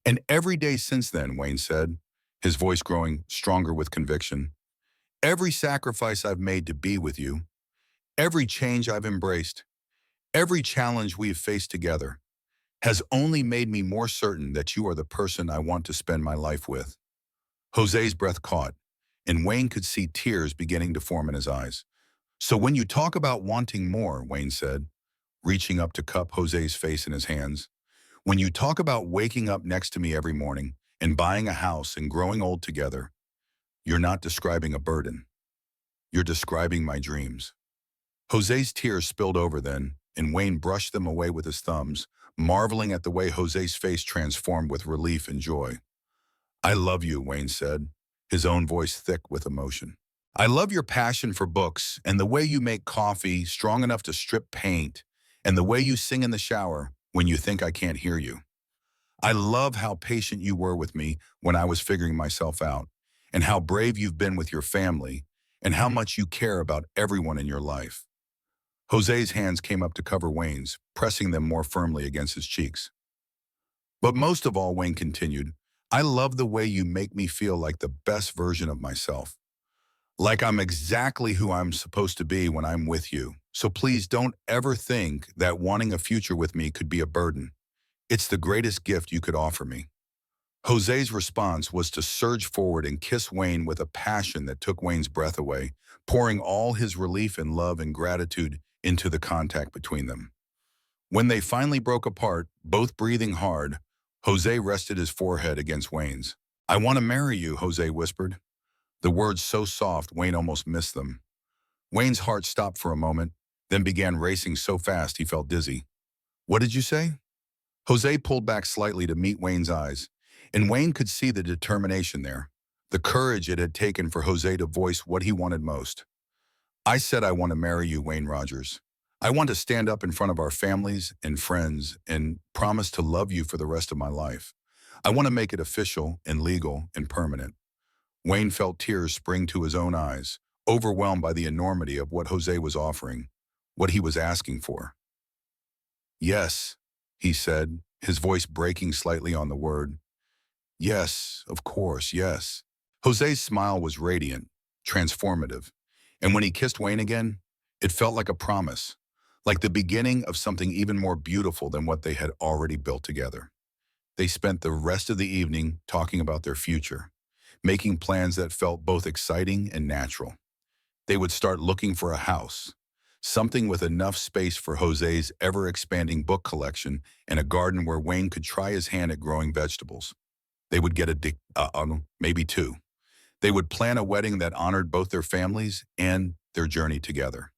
And every day since then, Wayne said, his voice growing stronger with conviction, every sacrifice I've made to be with you, every change I've embraced, every challenge we have faced together, has only made me more certain that you are the person I want to spend my life with. Jose's breath caught, and Wayne could see tears beginning to form in his eyes. So when you talk about wanting more, Wayne said, reaching up to cup Jose's face in his hands, when you talk about waking up next to me every morning and buying a house and growing old together, you're not describing a burden. You're describing my dreams. Jose's tears spilled over then, and Wayne brushed them away with his thumbs, marveling at the way Jose's face transformed with relief and joy. I love you, Wayne said, his own voice thick with emotion. I love your passion for books and the way you make coffee strong enough to strip paint and the way you sing in the shower when you think I can't hear you. I love how patient you were with me when I was figuring myself out and how brave you've been with your family and how much you care about everyone in your life. Jose's hands came up to cover Wayne's, pressing them more firmly against his cheeks. But most of all, Wayne continued, I love the way you make me feel like the best version of myself. Like I'm exactly who I'm supposed to be when I'm with you. So please don't ever think that wanting a future with me could be a burden. It's the greatest gift you could offer me. Jose's response was to surge forward and kiss Wayne with a passion that took Wayne's breath away, pouring all his relief and love and gratitude into the contact between them. When they finally broke apart, both breathing hard, Jose rested his forehead against Wayne's. I want to marry you, Jose whispered. The words so soft, Wayne almost missed them. Wayne's heart stopped for a moment, then began racing so fast he felt dizzy. What did you say? Jose pulled back slightly to meet Wayne's eyes, and Wayne could see the determination there, the courage it had taken for Jose to voice what he wanted most. I said I want to marry you, Wayne Rogers. I want to stand up in front of our families and friends and promise to love you for the rest of my life. I want to make it official and legal and permanent. Wayne felt tears spring to his own eyes, overwhelmed by the enormity of what Jose was offering, what he was asking for. Yes, he said, his voice breaking slightly on the word. Yes, of course, yes. Jose's smile was radiant, transformative. And when he kissed Wayne again, it felt like a promise, like the beginning of something even more beautiful than what they had already built together. They spent the rest of the evening talking about their future, making plans that felt both exciting and natural. They would start looking for a house, something with enough space for Jose's ever-expanding book collection and a garden where Wayne could try his hand at growing vegetables. They would get maybe two. They would plan a wedding that honored both their families and their journey together.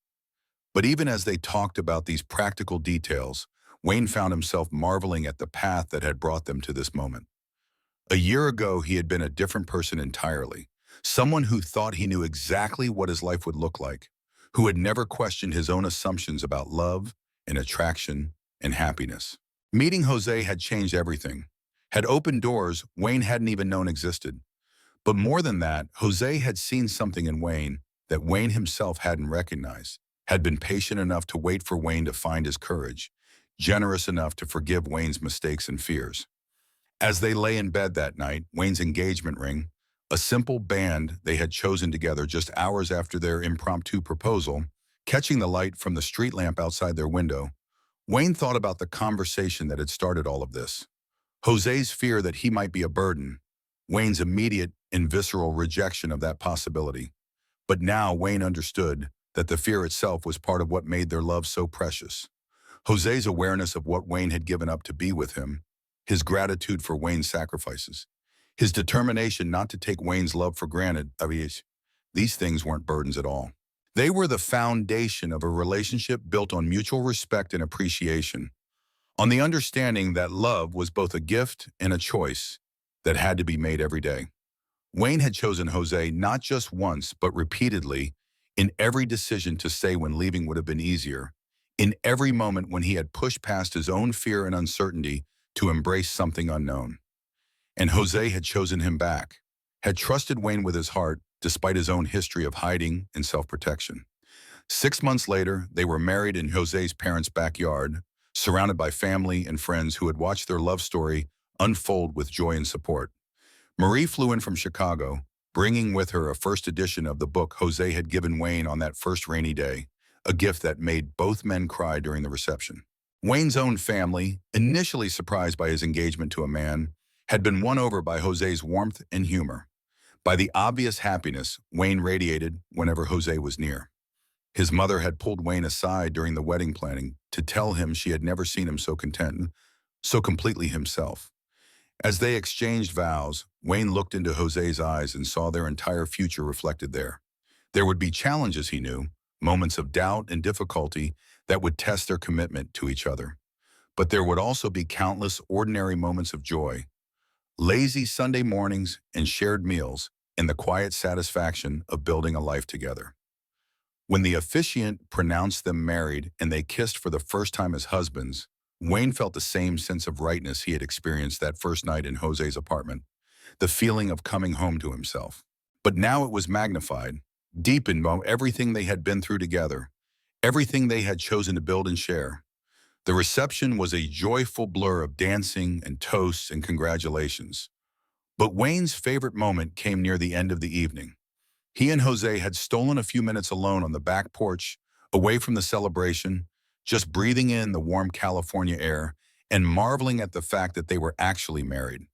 But even as they talked about these practical details, Wayne found himself marveling at the path that had brought them to this moment. A year ago, he had been a different person entirely, someone who thought he knew exactly what his life would look like, who had never questioned his own assumptions about love and attraction and happiness. Meeting Jose had changed everything, had opened doors Wayne hadn't even known existed. But more than that, Jose had seen something in Wayne that Wayne himself hadn't recognized, had been patient enough to wait for Wayne to find his courage, generous enough to forgive Wayne's mistakes and fears. As they lay in bed that night, Wayne's engagement ring, a simple band they had chosen together just hours after their impromptu proposal, catching the light from the street lamp outside their window, Wayne thought about the conversation that had started all of this. Jose's fear that he might be a burden, Wayne's immediate and visceral rejection of that possibility. But now Wayne understood that the fear itself was part of what made their love so precious. Jose's awareness of what Wayne had given up to be with him, his gratitude for Wayne's sacrifices, his determination not to take Wayne's love for granted, these things weren't burdens at all. They were the foundation of a relationship built on mutual respect and appreciation, on the understanding that love was both a gift and a choice that had to be made every day. Wayne had chosen Jose not just once, but repeatedly, in every decision to stay when leaving would have been easier, in every moment when he had pushed past his own fear and uncertainty to embrace something unknown. And Jose had chosen him back, had trusted Wayne with his heart despite his own history of hiding and self-protection. 6 months later, they were married in Jose's parents' backyard, surrounded by family and friends who had watched their love story unfold with joy and support. Marie flew in from Chicago, bringing with her a first edition of the book Jose had given Wayne on that first rainy day, a gift that made both men cry during the reception. Wayne's own family, initially surprised by his engagement to a man, had been won over by Jose's warmth and humor, by the obvious happiness Wayne radiated whenever Jose was near. His mother had pulled Wayne aside during the wedding planning to tell him she had never seen him so content, so completely himself. As they exchanged vows, Wayne looked into Jose's eyes and saw their entire future reflected there. There would be challenges, he knew, moments of doubt and difficulty that would test their commitment to each other. But there would also be countless ordinary moments of joy, lazy Sunday mornings and shared meals, and the quiet satisfaction of building a life together. When the officiant pronounced them married and they kissed for the first time as husbands, Wayne felt the same sense of rightness he had experienced that first night in Jose's apartment, the feeling of coming home to himself. But now it was magnified, deepened by everything they had been through together, everything they had chosen to build and share. The reception was a joyful blur of dancing and toasts and congratulations. But Wayne's favorite moment came near the end of the evening. He and Jose had stolen a few minutes alone on the back porch, away from the celebration, just breathing in the warm California air and marveling at the fact that they were actually married.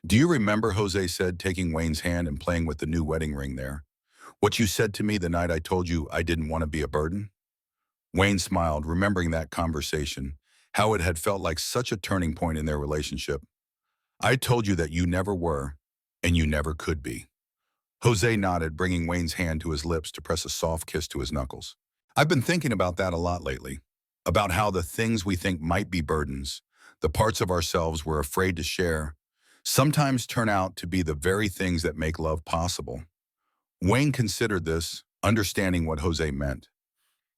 Do you remember, Jose said, taking Wayne's hand and playing with the new wedding ring there? What you said to me the night I told you I didn't want to be a burden? Wayne smiled, remembering that conversation, how it had felt like such a turning point in their relationship. I told you that you never were, and you never could be. Jose nodded, bringing Wayne's hand to his lips to press a soft kiss to his knuckles. I've been thinking about that a lot lately, about how the things we think might be burdens, the parts of ourselves we're afraid to share, sometimes turn out to be the very things that make love possible. Wayne considered this, understanding what Jose meant.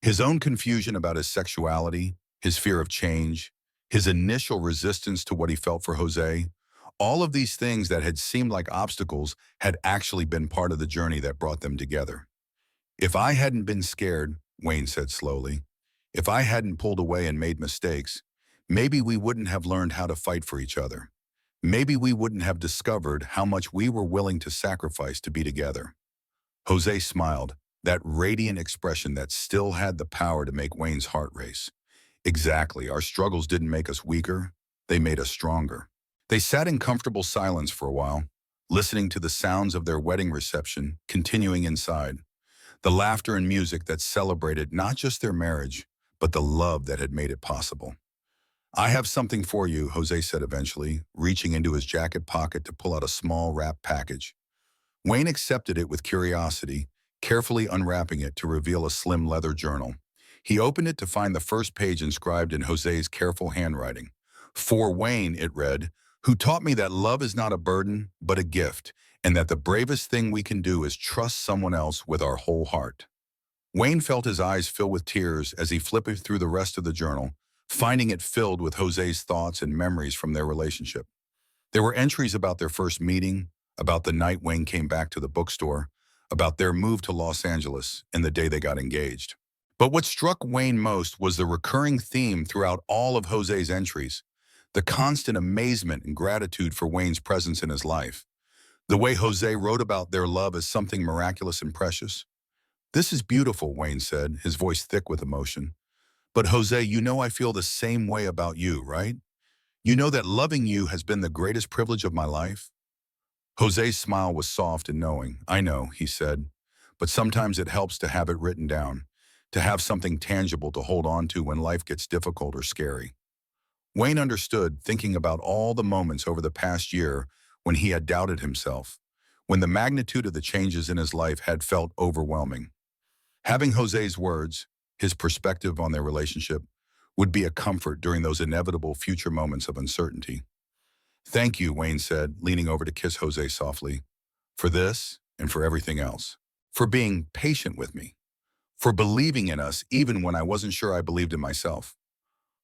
His own confusion about his sexuality, his fear of change, his initial resistance to what he felt for Jose, all of these things that had seemed like obstacles had actually been part of the journey that brought them together. If I hadn't been scared, Wayne said slowly, if I hadn't pulled away and made mistakes, maybe we wouldn't have learned how to fight for each other. maybe we wouldn't have discovered how much we were willing to sacrifice to be together. Jose smiled, that radiant expression that still had the power to make Wayne's heart race. Exactly, our struggles didn't make us weaker, they made us stronger. They sat in comfortable silence for a while, listening to the sounds of their wedding reception continuing inside, the laughter and music that celebrated not just their marriage, but the love that had made it possible. I have something for you, Jose said eventually, reaching into his jacket pocket to pull out a small wrapped package. Wayne accepted it with curiosity, carefully unwrapping it to reveal a slim leather journal. He opened it to find the first page inscribed in Jose's careful handwriting. For Wayne, it read, who taught me that love is not a burden, but a gift, and that the bravest thing we can do is trust someone else with our whole heart. Wayne felt his eyes fill with tears as he flipped through the rest of the journal, finding it filled with Jose's thoughts and memories from their relationship. There were entries about their first meeting, about the night Wayne came back to the bookstore, about their move to Los Angeles and the day they got engaged. But what struck Wayne most was the recurring theme throughout all of Jose's entries, the constant amazement and gratitude for Wayne's presence in his life. The way Jose wrote about their love as something miraculous and precious. This is beautiful, Wayne said, his voice thick with emotion. But Jose, you know I feel the same way about you, right? You know that loving you has been the greatest privilege of my life? Jose's smile was soft and knowing. I know, he said, but sometimes it helps to have it written down, to have something tangible to hold on to when life gets difficult or scary. Wayne understood, thinking about all the moments over the past year when he had doubted himself, when the magnitude of the changes in his life had felt overwhelming. Having Jose's words, his perspective on their relationship, would be a comfort during those inevitable future moments of uncertainty. Thank you, Wayne said, leaning over to kiss Jose softly, for this and for everything else, for being patient with me, for believing in us even when I wasn't sure I believed in myself.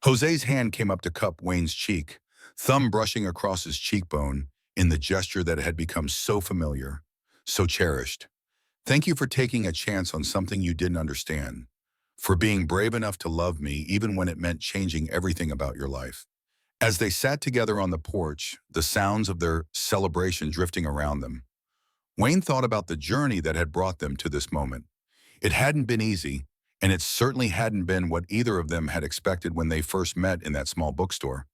Jose's hand came up to cup Wayne's cheek, thumb brushing across his cheekbone in the gesture that had become so familiar, so cherished. Thank you for taking a chance on something you didn't understand, for being brave enough to love me even when it meant changing everything about your life. As they sat together on the porch, the sounds of their celebration drifting around them, Wayne thought about the journey that had brought them to this moment. It hadn't been easy, and it certainly hadn't been what either of them had expected when they first met in that small bookstore.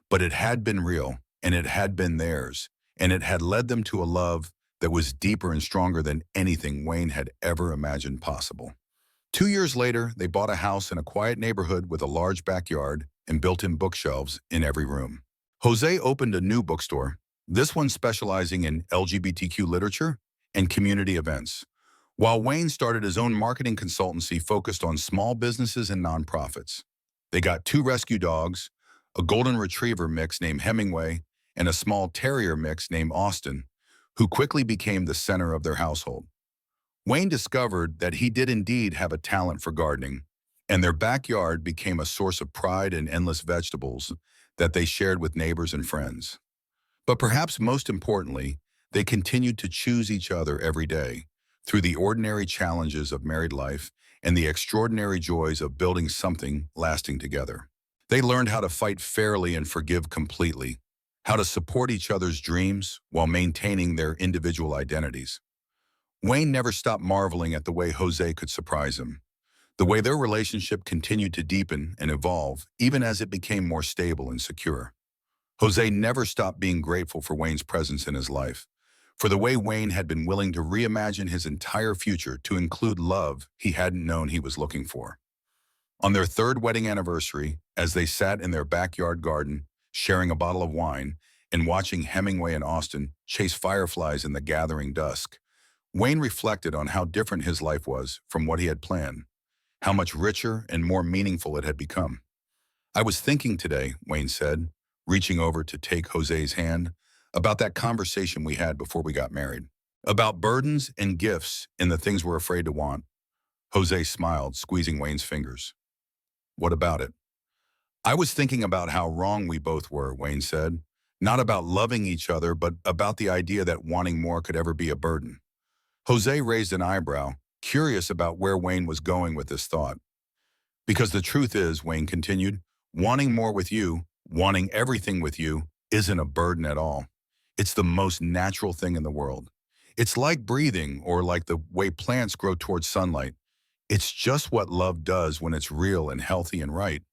But it had been real, and it had been theirs, and it had led them to a love that was deeper and stronger than anything Wayne had ever imagined possible. 2 years later, they bought a house in a quiet neighborhood with a large backyard and built-in bookshelves in every room. Jose opened a new bookstore, this one specializing in LGBTQ literature and community events, while Wayne started his own marketing consultancy focused on small businesses and nonprofits. They got 2 rescue dogs, a golden retriever mix named Hemingway, and a small terrier mix named Austin, who quickly became the center of their household. Wayne discovered that he did indeed have a talent for gardening, and their backyard became a source of pride and endless vegetables that they shared with neighbors and friends. But perhaps most importantly, they continued to choose each other every day, through the ordinary challenges of married life and the extraordinary joys of building something lasting together. They learned how to fight fairly and forgive completely, how to support each other's dreams while maintaining their individual identities. Wayne never stopped marveling at the way Jose could surprise him, the way their relationship continued to deepen and evolve even as it became more stable and secure. Jose never stopped being grateful for Wayne's presence in his life, for the way Wayne had been willing to reimagine his entire future to include love he hadn't known he was looking for. On their 3rd wedding anniversary, as they sat in their backyard garden, sharing a bottle of wine, and watching Hemingway and Austin chase fireflies in the gathering dusk, Wayne reflected on how different his life was from what he had planned, how much richer and more meaningful it had become. I was thinking today, Wayne said, reaching over to take Jose's hand, about that conversation we had before we got married, about burdens and gifts and the things we're afraid to want. Jose smiled, squeezing Wayne's fingers. What about it? I was thinking about how wrong we both were, Wayne said. Not about loving each other, but about the idea that wanting more could ever be a burden. Jose raised an eyebrow, curious about where Wayne was going with this thought. Because the truth is, Wayne continued, wanting more with you, wanting everything with you, isn't a burden at all. It's the most natural thing in the world. It's like breathing or like the way plants grow towards sunlight. It's just what love does when it's real and healthy and right.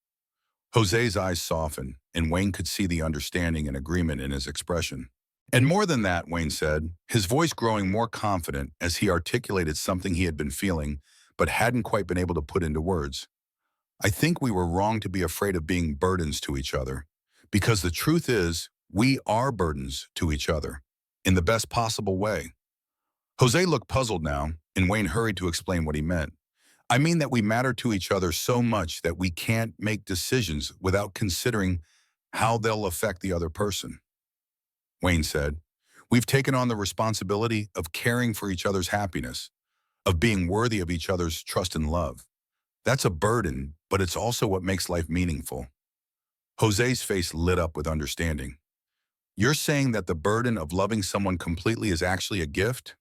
Jose's eyes softened, and Wayne could see the understanding and agreement in his expression. And more than that, Wayne said, his voice growing more confident as he articulated something he had been feeling, but hadn't quite been able to put into words. I think we were wrong to be afraid of being burdens to each other, because the truth is, we are burdens to each other, in the best possible way. Jose looked puzzled now, and Wayne hurried to explain what he meant. I mean that we matter to each other so much that we can't make decisions without considering how they'll affect the other person. Wayne said, we've taken on the responsibility of caring for each other's happiness, of being worthy of each other's trust and love. That's a burden, but it's also what makes life meaningful. Jose's face lit up with understanding. You're saying that the burden of loving someone completely is actually a gift?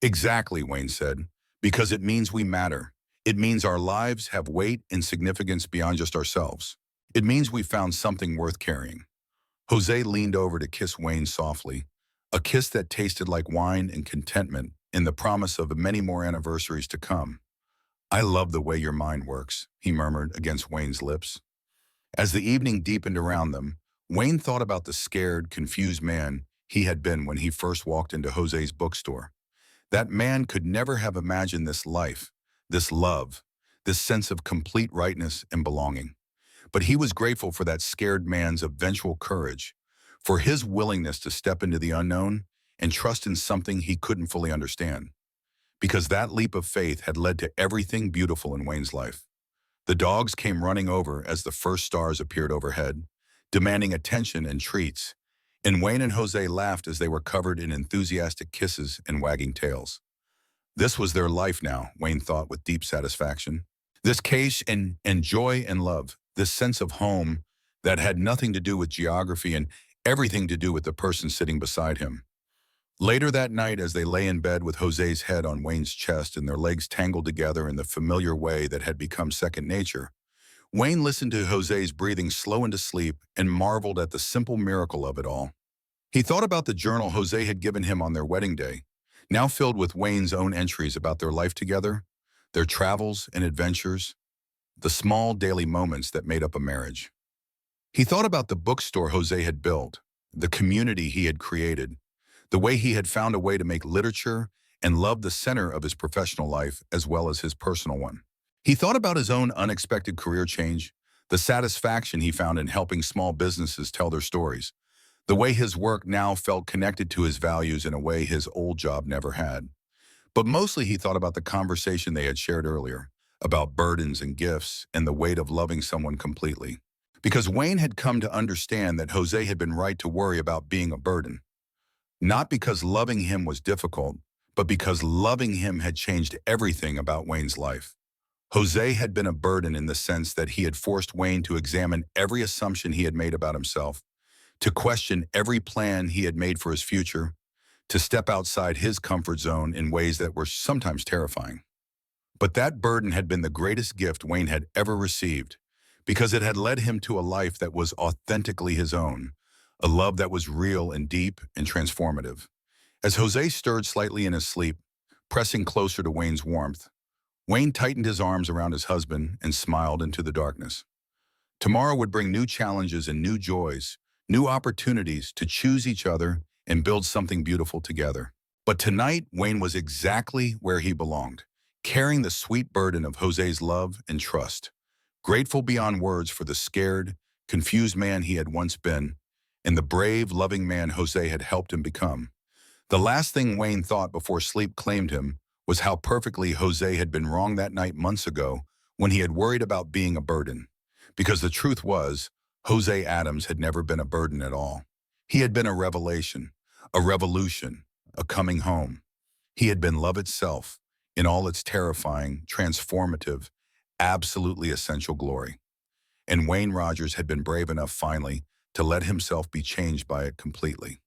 Exactly, Wayne said, because it means we matter. It means our lives have weight and significance beyond just ourselves. It means we found something worth carrying. Jose leaned over to kiss Wayne softly, a kiss that tasted like wine and contentment in the promise of many more anniversaries to come. I love the way your mind works, he murmured against Wayne's lips. As the evening deepened around them, Wayne thought about the scared, confused man he had been when he first walked into Jose's bookstore. That man could never have imagined this life, this love, this sense of complete rightness and belonging. But he was grateful for that scared man's eventual courage, for his willingness to step into the unknown and trust in something he couldn't fully understand. Because that leap of faith had led to everything beautiful in Wayne's life. The dogs came running over as the first stars appeared overhead, demanding attention and treats, and Wayne and Jose laughed as they were covered in enthusiastic kisses and wagging tails. This was their life now, Wayne thought with deep satisfaction. This case and joy and love, this sense of home that had nothing to do with geography and everything to do with the person sitting beside him. Later that night, as they lay in bed with Jose's head on Wayne's chest and their legs tangled together in the familiar way that had become second nature, Wayne listened to Jose's breathing slow into sleep and marveled at the simple miracle of it all. He thought about the journal Jose had given him on their wedding day, now filled with Wayne's own entries about their life together, their travels and adventures, the small daily moments that made up a marriage. He thought about the bookstore Jose had built, the community he had created, the way he had found a way to make literature and love the center of his professional life as well as his personal one. He thought about his own unexpected career change, the satisfaction he found in helping small businesses tell their stories, the way his work now felt connected to his values in a way his old job never had. But mostly he thought about the conversation they had shared earlier, about burdens and gifts and the weight of loving someone completely. Because Wayne had come to understand that Jose had been right to worry about being a burden. Not because loving him was difficult, but because loving him had changed everything about Wayne's life. Jose had been a burden in the sense that he had forced Wayne to examine every assumption he had made about himself, to question every plan he had made for his future, to step outside his comfort zone in ways that were sometimes terrifying. But that burden had been the greatest gift Wayne had ever received, because it had led him to a life that was authentically his own, a love that was real and deep and transformative. As Jose stirred slightly in his sleep, pressing closer to Wayne's warmth, Wayne tightened his arms around his husband and smiled into the darkness. Tomorrow would bring new challenges and new joys, new opportunities to choose each other and build something beautiful together. But tonight, Wayne was exactly where he belonged, carrying the sweet burden of Jose's love and trust, grateful beyond words for the scared, confused man he had once been, and the brave, loving man Jose had helped him become. The last thing Wayne thought before sleep claimed him was how perfectly Jose had been wrong that night months ago when he had worried about being a burden. Because the truth was, Jose Adams had never been a burden at all. He had been a revelation, a revolution, a coming home. He had been love itself, in all its terrifying, transformative, absolutely essential glory. And Wayne Rogers had been brave enough finally to let himself be changed by it completely.